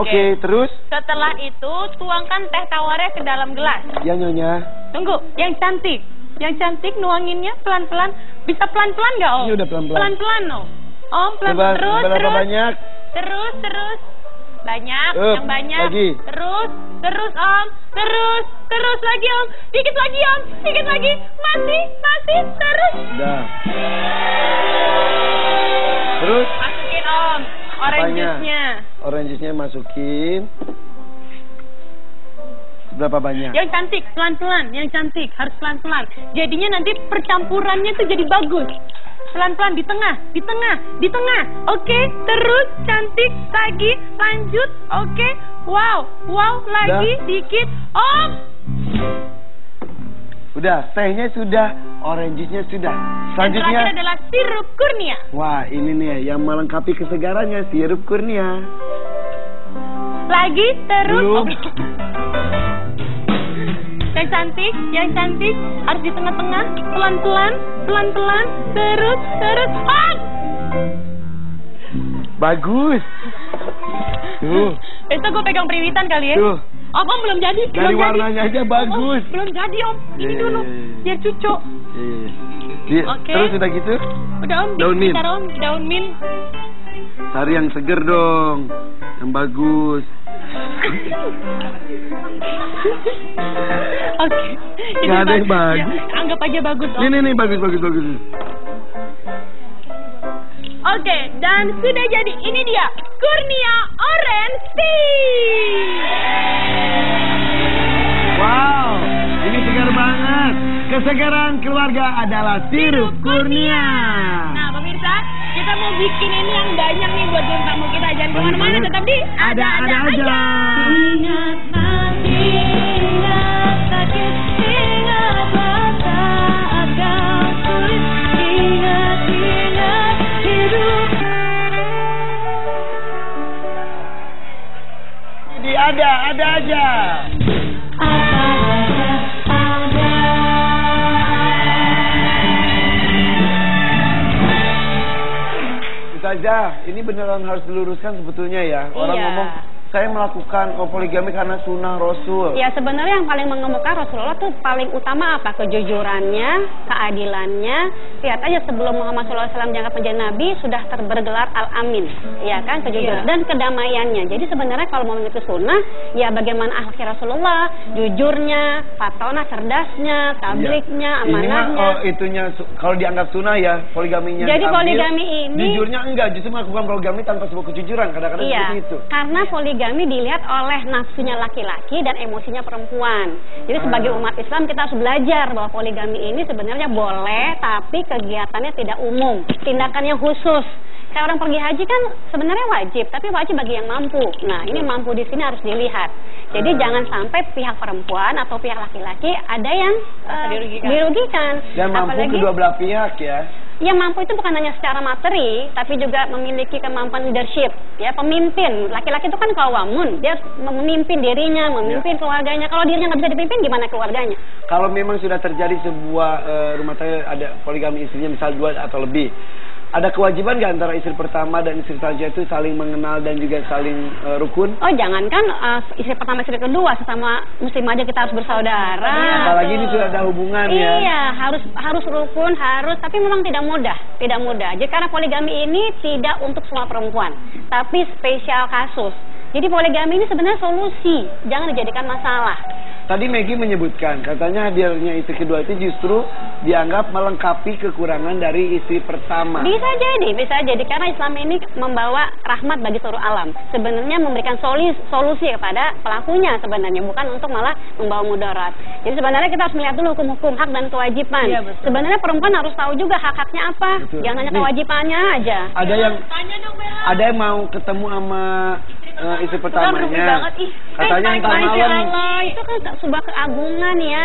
Oke, terus? Setelah itu tuangkan teh tawarnya ke dalam gelas. Ya, Nyonya. Tunggu, yang cantik. Yang cantik nuanginnya pelan-pelan. Bisa pelan-pelan nggak Om? Ini udah pelan-pelan. Pelan-pelan Om. Om, pelan Coba, terus. berapa banyak? Terus. Banyak, yang banyak. Lagi. Terus Om. Terus lagi Om. Dikit lagi Om. Dikit lagi. Masih, terus. Udah. Terus? Masukin Om. Orange Apanya? juice-nya. Orange juice-nya masukin. Berapa banyak? Yang cantik pelan-pelan, yang cantik harus pelan-pelan. Jadinya nanti percampurannya tuh jadi bagus. Pelan-pelan di tengah, di tengah, di tengah. Oke, terus cantik lagi, lanjut. Oke, wow, wow lagi dikit. Om. Udah, tehnya sudah, orange juice-nya sudah. Yang Selanjutnya. terakhir adalah sirup kurnia. Wah, ini nih yang melengkapi kesegarannya, sirup kurnia. Lagi terus. Belum. Yang cantik harus di tengah-tengah, pelan-pelan, pelan-pelan, terus, Om. Bagus. Tuh. Besok gue pegang periwitan kali ya. Tuh. Om belum jadi. Dari belum warnanya jadi. aja bagus. Belum jadi Om. Ini dulu, biar cucu. Oke. Terus udah gitu? Udah Om, Daun mint. ditaruh Om, daun mint. Cari yang seger dong, yang bagus. Oke. Ini Gak ada yang bagus. Ya, anggap aja bagus Om. Nih, bagus. Oke, dan sudah jadi. Ini dia kurnia orange tea. Wow, ini segar banget. Kesegaran keluarga adalah sirup kurnia. Nah, pemirsa, kita mau bikin ini yang banyak nih buat tamu kita. Jangan kemana-mana, tetap di Ada aja. Ingat hati, ingat sakit, ingat masa agak sulit, ingat hidup. Jadi ada aja. Saja, ini beneran harus diluruskan sebetulnya ya. Orang Iya. ngomong saya melakukan poligami karena sunnah Rasul. Ya sebenarnya yang paling mengemuka Rasulullah tuh paling utama apa? Kejujurannya, keadilannya. Lihat aja sebelum Muhammad SAW diangkat menjadi Nabi sudah bergelar Al-Amin, ya kan, kejujuran dan kedamaiannya. Jadi sebenarnya kalau mau mengikuti sunnah, ya bagaimana akhlak Rasulullah, jujurnya, fatona, cerdasnya, tabliknya, Ini mah amanahnya. itunya kalau dianggap sunnah ya poligaminya. Jadi diambil, poligami ini jujurnya enggak, justru melakukan poligami tanpa sebuah kejujuran kadang-kadang Iya, seperti itu. karena poligami dilihat oleh nafsunya laki-laki dan emosinya perempuan. Jadi sebagai umat Islam kita harus belajar bahwa poligami ini sebenarnya boleh, tapi kegiatannya tidak umum, tindakannya khusus. Kayak orang pergi haji kan sebenarnya wajib, tapi wajib bagi yang mampu. Nah, ini mampu di sini harus dilihat. Jadi jangan sampai pihak perempuan atau pihak laki-laki ada yang dirugikan. Dan mampu Apalagi kedua belah pihak ya. yang mampu itu bukan hanya secara materi, tapi juga memiliki kemampuan leadership, ya, pemimpin. Laki-laki itu kan kawamun, dia memimpin dirinya, memimpin keluarganya. Kalau dirinya nggak bisa dipimpin, gimana keluarganya? Kalau memang sudah terjadi sebuah rumah tangga ada poligami istrinya misal 2 atau lebih, ada kewajiban nggak antara istri pertama dan istri selanjutnya itu saling mengenal dan juga saling rukun? Oh, jangankan istri pertama istri kedua, sesama muslim aja kita harus bersaudara. Apalagi ini sudah ada hubungan ya. Iya, harus rukun, tapi memang tidak mudah. Jadi karena poligami ini tidak untuk semua perempuan, tapi spesial kasus. Jadi poligami ini sebenarnya solusi, jangan dijadikan masalah. Tadi Maggie menyebutkan, katanya hadirnya istri kedua itu justru dianggap melengkapi kekurangan dari istri pertama. Bisa jadi karena Islam ini membawa rahmat bagi seluruh alam. Sebenarnya memberikan solusi kepada pelakunya sebenarnya, bukan untuk malah membawa mudarat. Jadi sebenarnya kita harus melihat dulu hukum-hukum, hak dan kewajiban. Iya, betul. Sebenarnya perempuan harus tahu juga hak-haknya apa, Betul. jangan hanya Nih, kewajibannya aja. Ada yang mau ketemu sama istri pertamanya. banget, ih. Katanya ntar Masya malam. Allah, itu kan sebuah keagungan ya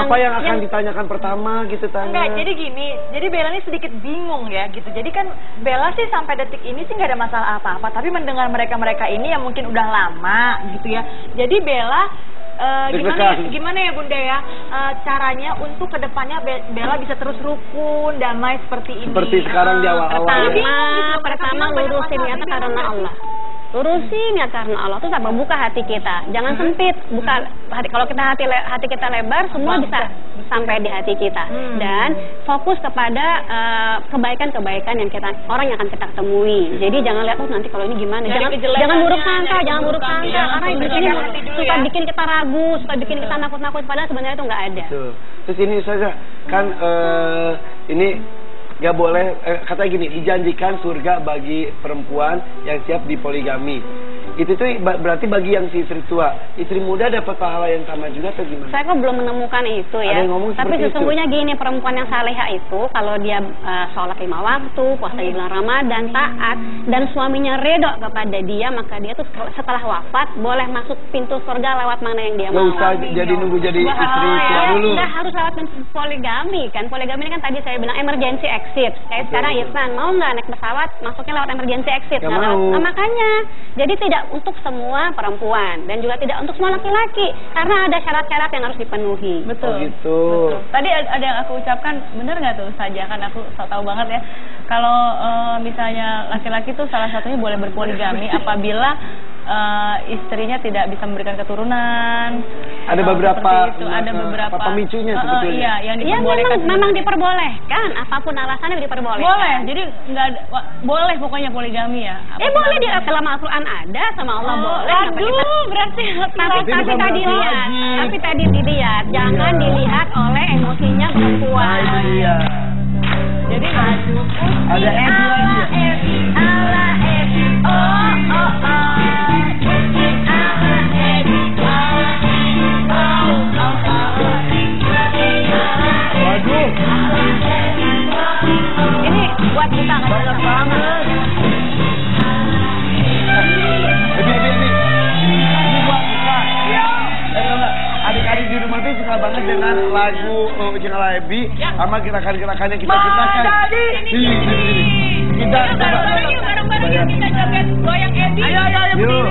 Apa yang akan ditanyakan pertama gitu tanya? Enggak, jadi gini, jadi Bella ini sedikit bingung ya gitu. Jadi kan Bella sih sampai detik ini sih nggak ada masalah apa-apa, tapi mendengar mereka ini yang mungkin udah lama gitu ya. Jadi Bella gimana ya Bunda ya, caranya untuk kedepannya Bella bisa terus rukun, damai seperti ini. Seperti sekarang di awal-awal. Pertama lurusin niatnya karena Allah. Lurusin niat karena Allah, terus apa? Buka hati kita, jangan sempit. Buka hati. Kalau kita hati kita lebar, semua bisa sampai di hati kita. Dan fokus kepada kebaikan-kebaikan yang orang yang akan kita temui. Jadi jangan lihat nanti kalau ini gimana. Jangan buruk sangka, karena itu suka bikin kita ragu, suka bikin kita nakut-nakut. Padahal sebenarnya itu nggak ada. Tuh. Terus ini saja kan ini nggak boleh katanya gini, dijanjikan surga bagi perempuan yang siap dipoligami. Itu tuh berarti bagi yang si istri tua. Istri muda dapat pahala yang sama juga atau gimana? Saya kok belum menemukan itu ya. Ada yang ngomong Tapi seperti sesungguhnya gini, perempuan yang salehah itu kalau dia sholat 5 waktu, puasa di bulan Ramadan, taat, dan suaminya ridho kepada dia, maka dia tuh setelah wafat boleh masuk pintu surga lewat mana yang dia Nggak mau. usah jadi nunggu jadi istri tua dulu. Nggak harus lewat poligami kan. Poligami ini kan tadi saya bilang emergency exit. Kayak sekarang Isnan mau nggak naik pesawat masuknya lewat emergency exit? Nggak Nggak mau. lewat. Nah, makanya jadi tidak untuk semua perempuan dan juga tidak untuk semua laki-laki karena ada syarat-syarat yang harus dipenuhi. Betul. Oh gitu. Tadi ada yang aku ucapkan, bener nggak tuh saja? Kan aku tahu banget ya. Kalau misalnya laki-laki tuh salah satunya boleh berpoligami apabila istrinya tidak bisa memberikan keturunan. Ada beberapa itu. Ada beberapa pemicunya sebetulnya. Iya, yang Iya diperbolehkan. memang diperbolehkan, apapun alasannya diperbolehkan. Boleh, jadi nggak ada, boleh pokoknya poligami ya. Boleh di dalam Al-Quran ada, sama Allah boleh. Aduh, berarti Tapi tadi lihat, tapi tadi dilihat, jangan dilihat oleh emosinya perempuan. Iya. jadi Ada Ebi lagi ya? Waduh. Ini buat buka Banyak banget. Ebi. Ini buat buka. Adik-adik di rumah tuh suka banget dengan lagu Ujung Ala Ebi sama gerakan-gerakan yang kita ciptakan. Sini. Kita bareng-bareng kita joget goyang Ebi. Ayo berdiri.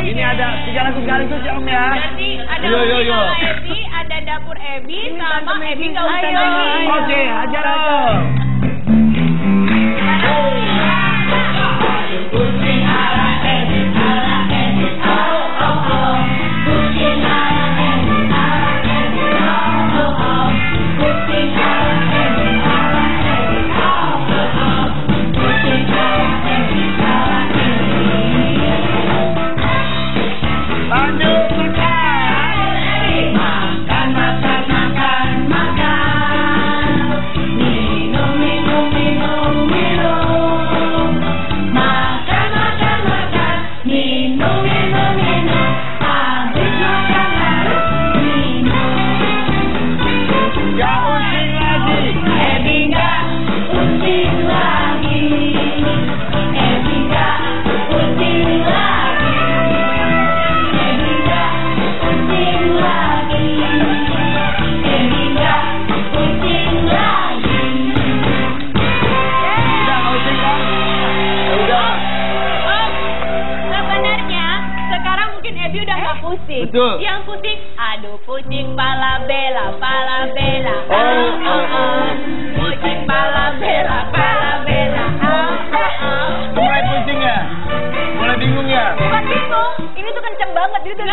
Ini ada 3 lagu sekaligus ya Om ya. Jadi ada Yo. Ebi, ada dapur Ebi sama Ebi nggak usah nyanyi. Oke, ajar dong. Betul. Yang pusing, aduh pusing pala bela. Pusing pala bela. Mulai pusing ya? Mulai bingung ya? Bukan bingung, ini tuh kenceng banget. Jadi tadi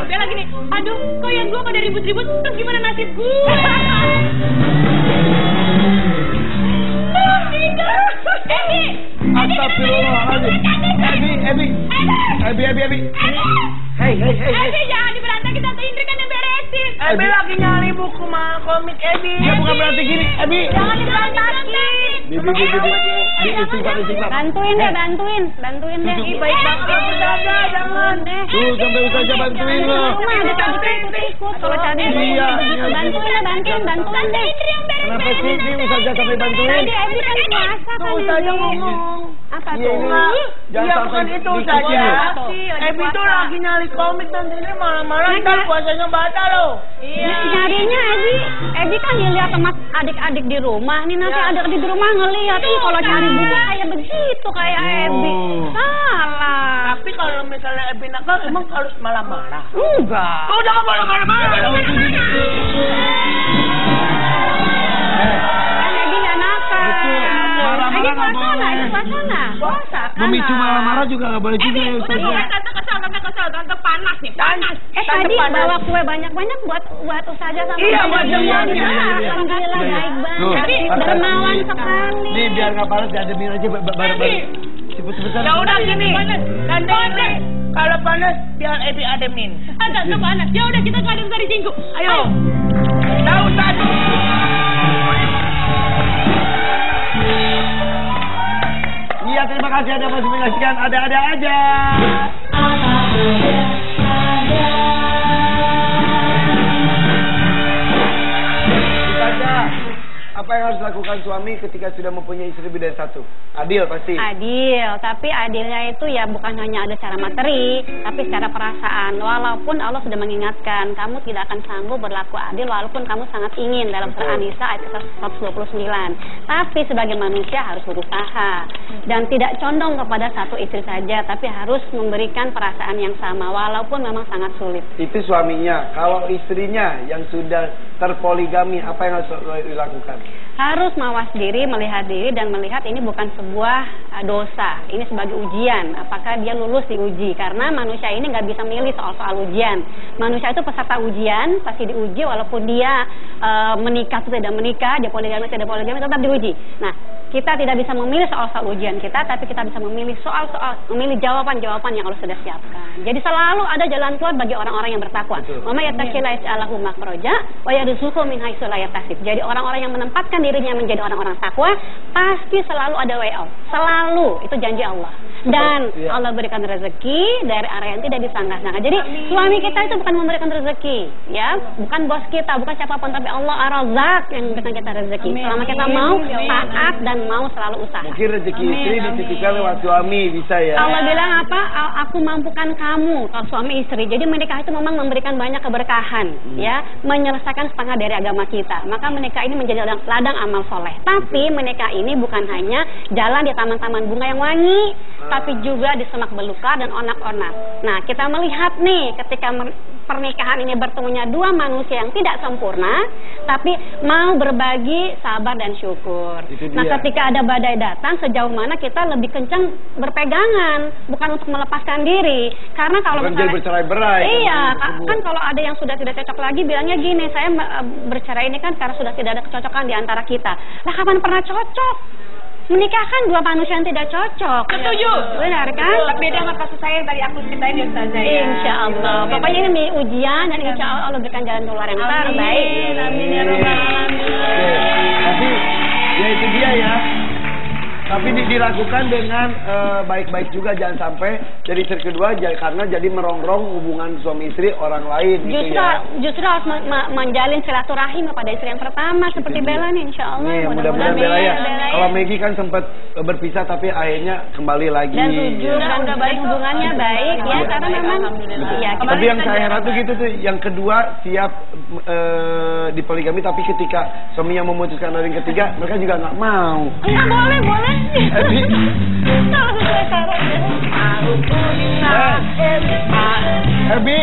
Bella gini, aduh kok yang gue pada ribut-ribut, terus gimana nasib gue? Ebi! Astagfirullahaladzim. Ebi. Hei. Ebi jangan diberantakin, Tante Indri kan yang beresin. Ebi lagi nyari buku komik Ebi. Ya bukan berarti gini, Ebi. Jangan diberantakin. Istighfar. Bantuin deh. Ih, baik banget. Jangan deh. Tuh sampai Ustazah bantuin loh. Kalau cari Iya. bantuin deh. Kenapa sih Ustazah sampai bantuin? Tadi Ebi kan puasa kan. Ustazah ngomong. Apa Iya, tuh? jangan Iya sampai bukan itu diikutin saja. ya. Ebi tuh lagi nyari komik dan ini malam-malam ntar puasanya batal loh. Nyarinya Ebi kan dilihat sama adik-adik di rumah. Nih nanti adik-adik di rumah ngeliat, kalau cari buku kayak begitu kayak Ebi. Salah. Tapi kalau misalnya Ebi nakal emang harus marah-marah. Enggak. Tuh jangan marah-marah. Kan Ebi nggak nakal. Ebi puasa. Memicu marah-marah juga nggak boleh juga ya Ustazah. Tante panas nih, panas. Tadi bawa kue banyak-banyak buat Ustazah sama Iya, buat semua. semuanya. Alhamdulillah baik Tuh, banget. Dermawan sekali. Nih biar nggak panas diademin aja bareng-bareng. Cepet-cepetan. Ya udah gini. Tante Indri, kalau panas biar Ebi ademin. Tante panas. Ya udah kita kadang dari singgung. Ayo. Tahu satu. Iya terima kasih Anda masih menyaksikan ada-ada aja. dilakukan suami ketika sudah mempunyai istri lebih dari satu? Adil pasti. Adil, tapi adilnya itu ya bukan hanya ada secara materi, tapi secara perasaan. Walaupun Allah sudah mengingatkan, kamu tidak akan sanggup berlaku adil walaupun kamu sangat ingin dalam surah An-Nisa ayat 129. Tapi sebagai manusia harus berusaha dan tidak condong kepada satu istri saja, tapi harus memberikan perasaan yang sama walaupun memang sangat sulit. Itu suaminya. Kalau istrinya yang sudah terpoligami, apa yang harus dilakukan? Harus mawas diri, melihat diri dan melihat ini bukan sebuah dosa. Ini sebagai ujian. Apakah dia lulus diuji? Karena manusia ini nggak bisa milih soal-soal ujian. Manusia itu peserta ujian, pasti diuji walaupun dia menikah atau tidak menikah, dia poligami atau tidak poligami, tetap diuji. Nah, kita tidak bisa memilih soal-soal ujian kita, tapi kita bisa memilih memilih jawaban-jawaban yang Allah sudah siapkan. Jadi selalu ada jalan keluar bagi orang-orang yang bertakwa. Wa may yattaqilla yaj'alhu makhraja wa yarzuqhu min haitsu la yahtasib. Jadi orang-orang yang menempatkan dirinya menjadi orang-orang takwa, pasti selalu ada way out. Selalu, itu janji Allah. Dan Allah berikan rezeki dari arah yang tidak disangka-sangka. Jadi suami kita itu bukan memberikan rezeki, ya, bukan bos kita, bukan siapapun, tapi Allah Ar-Razzaq yang memberikan kita rezeki. Selama kita mau taat dan mau selalu usaha. Mungkin rezeki istri dititipkan lewat suami, bisa ya. Allah bilang apa? Aku mampukan kamu, kalau suami istri. Jadi menikah itu memang memberikan banyak keberkahan, ya, menyelesaikan setengah dari agama kita. Maka menikah ini menjadi ladang amal soleh. Tapi menikah ini bukan hanya jalan di taman-taman bunga yang wangi, tapi juga di semak belukar dan onak-onak. Nah, kita melihat nih ketika pernikahan ini bertemunya dua manusia yang tidak sempurna, tapi mau berbagi sabar dan syukur. Nah, ketika ada badai datang, sejauh mana kita lebih kencang berpegangan, bukan untuk melepaskan diri. Karena kalau misalnya bercerai-berai, iya, kan kalau ada yang sudah tidak cocok lagi, bilangnya gini, saya bercerai ini kan karena sudah tidak ada kecocokan di antara kita. Nah, kapan pernah cocok? Menikahkan dua manusia yang tidak cocok. Setuju. Benar kan? Beda sama kasus saya yang tadi aku ceritain di Ustazah ya. Insya Allah. Pokoknya ini ujian dan insya Allah berikan jalan keluar yang terbaik. Amin ya Rabbal Alamin. Tapi ya itu dia ya. Tapi dilakukan dengan baik-baik juga, jangan sampai jadi istri kedua karena jadi merongrong hubungan suami istri orang lain gitu ya. Justru harus menjalin silaturahim kepada istri yang pertama seperti Bella nih, insya Allah. Nih, mudah-mudahan Bella ya. Kalau Maggie kan sempat berpisah tapi akhirnya kembali lagi. Dan jujur dan udah baik hubungannya baik ya, karena memang ya. Tapi yang saya heran tuh gitu tuh, yang kedua siap dipoligami tapi ketika suaminya memutuskan dari yang ketiga mereka juga nggak mau. Enggak, boleh. Hebi,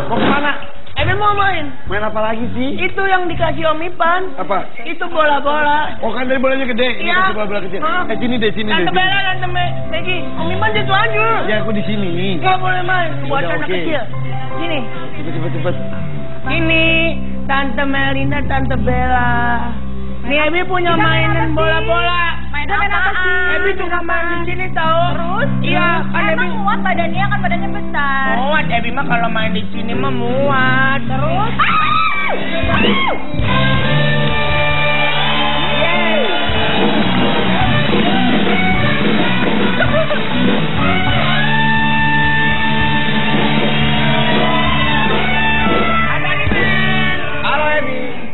mau kemana? Ebi mau main. Main apa lagi sih? Itu yang dikasih Om Ipan. Apa? Itu bola-bola. Oh kan dari bolanya gede, ini kasih bola kecil. Sini deh. Tante Bella, Tante Maggie, Om Ipan di situ aja. Ya aku di sini. Gak boleh main, buat anak kecil. Sini. Cepet. Ini Tante Melina, Tante Bella. Nih Ebi punya mainan bola-bola. Main apa sih? Ebi juga main di sini tahu. Terus? Iya, kan Ebi muat badannya, kan badannya besar. muat. Ebi mah kalau main di sini mah muat. Terus?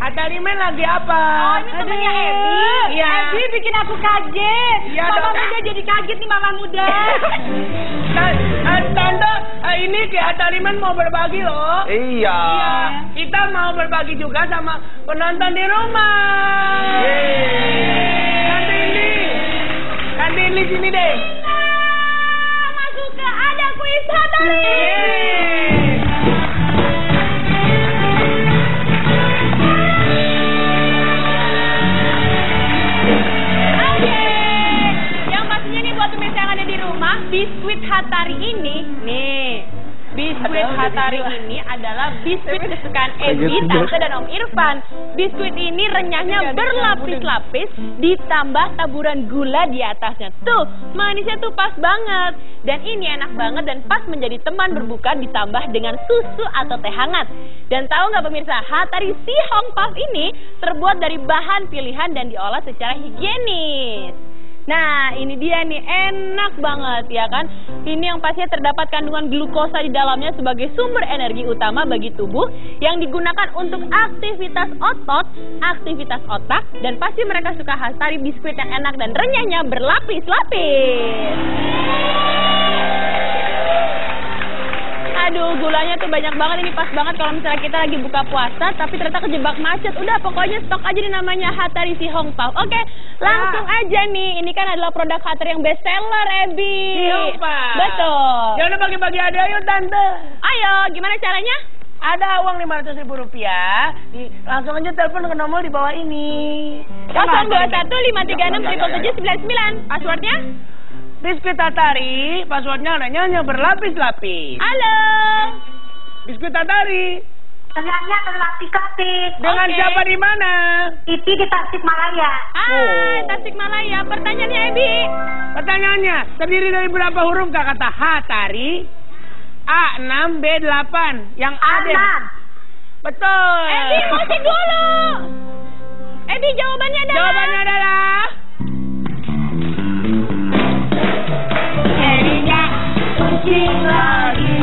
Atalimen lagi apa? Oh, ini temennya Ebi. Iya. Ebi bikin aku kaget. Iya, Mama dong. muda jadi kaget nih, Mama muda. Tante, ini Ki Atalimen mau berbagi loh. Iya. Kita mau berbagi juga sama penonton di rumah. Tante Ili sini deh. Masuk ke ada kuis Atalimen. Biskuit Hatari ini, biskuit Hatari ini adalah biskuit kesukaan Ebi, Tante dan Om Irfan. Biskuit ini renyahnya berlapis-lapis, ditambah taburan gula di atasnya. Tuh, manisnya tuh pas banget. Dan ini enak banget dan pas menjadi teman berbuka ditambah dengan susu atau teh hangat. Dan tahu nggak pemirsa, Hatari Si Hong Puff ini terbuat dari bahan pilihan dan diolah secara higienis. Nah, ini dia nih, enak banget ya kan. Ini yang pastinya terdapat kandungan glukosa di dalamnya sebagai sumber energi utama bagi tubuh yang digunakan untuk aktivitas otot, aktivitas otak, dan pasti mereka suka Hastari biskuit yang enak dan renyahnya berlapis-lapis. Aduh, gulanya tuh banyak banget, ini pas banget kalau misalnya kita lagi buka puasa tapi ternyata kejebak macet. Udah, pokoknya stok aja nih namanya Hatari Si Hong Pao. Oke, langsung aja nih. Ini kan adalah produk Hatari yang best seller, Ebi. Si Hong Pao. Betul. Ya udah bagi-bagi hadiah yuk Tante. Ayo, gimana caranya? Ada uang Rp500.000. Langsung aja telepon ke nomor di bawah ini. 021-536-777-99. Passwordnya? Biskuit Hatari, passwordnya renyahnya berlapis-lapis. Halo. Biskuit Hatari. Renyahnya berlapis-lapis. Dengan siapa di mana? Iti di Tasikmalaya. Hai, Tasikmalaya. Pertanyaannya, Ebi. Pertanyaannya, terdiri dari berapa huruf kata Hatari? A6, B8. Yang A deh. Betul. Ebi, musik dulu. Ebi, jawabannya adalah? Jawabannya adalah Pusing lagi,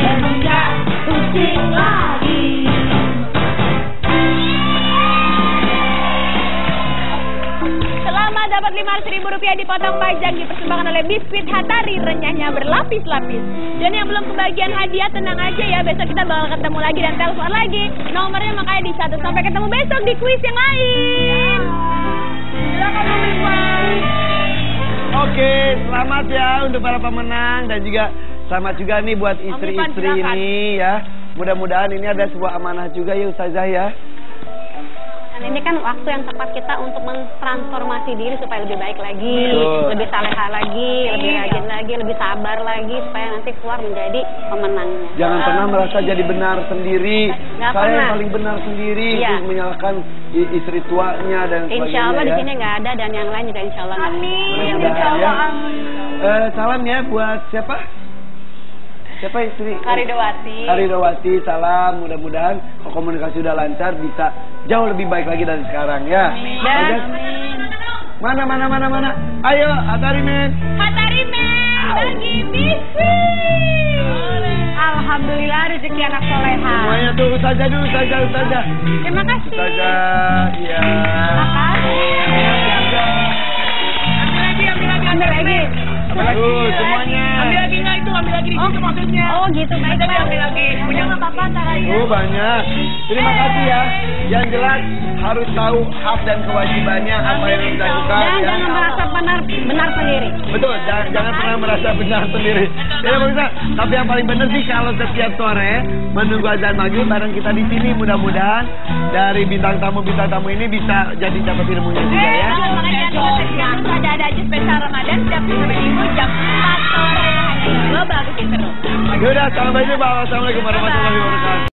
tidak pusing lagi. Selamat dapat Rp500.000 dipotong pajak, dipersembahkan oleh Biskuit Hatari, renyahnya berlapis-lapis. Dan yang belum kebagian hadiah, tenang aja ya, besok kita bakal ketemu lagi dan telepon lagi. Nomornya makanya dicatat. Sampai ketemu besok di kuis yang lain. silakan Om. Oke, selamat ya untuk para pemenang dan juga selamat juga nih buat istri-istri ini ya. Mudah-mudahan ini ada sebuah amanah juga ya Ustazah ya. Dan ini kan waktu yang tepat kita untuk mentransformasi diri supaya lebih baik lagi, lebih salehah lagi, lebih rajin lagi, lebih sabar lagi supaya nanti keluar menjadi pemenangnya. Jangan pernah merasa jadi benar sendiri. Saya yang paling benar sendiri, terus menyalahkan istri tuanya dan sebagainya. Insya Allah ya. di sini nggak ada dan yang lain juga Insya Allah nggak ada. Amin. Salam ya buat siapa? Siapa istri? Haridowati. Haridowati, salam. Mudah-mudahan komunikasi udah lancar, bisa jauh lebih baik lagi dari sekarang ya. Amin. Mana? Ayo, Hatari men. Hatari men, bagi biskuit. Alhamdulillah rezeki anak soleha. Semuanya tuh Ustazah dulu, Ustazah. Terima kasih. Ustazah, iya. Ambil lagi. Semuanya. Ambil lagi nggak itu, ambil lagi di situ maksudnya. Oh gitu, baik. Ambil lagi. Punya nggak apa-apa, ntar aja. Banyak. Terima kasih ya. Yang jelas harus tahu hak dan kewajibannya apa yang kita lakukan. Dan Ya. jangan merasa benar sendiri. Betul, jangan pernah merasa benar sendiri. Ya pemirsa, tapi yang paling benar sih kalau setiap sore menunggu azan maghrib bareng kita di sini, mudah-mudahan dari bintang tamu ini bisa jadi dapat ilmunya juga ya. Makanya jangan ada aja spesial Ramadan setiap Minggu jam 4 sore hanya global bikin terus. Yaudah, assalamualaikum warahmatullahi wabarakatuh.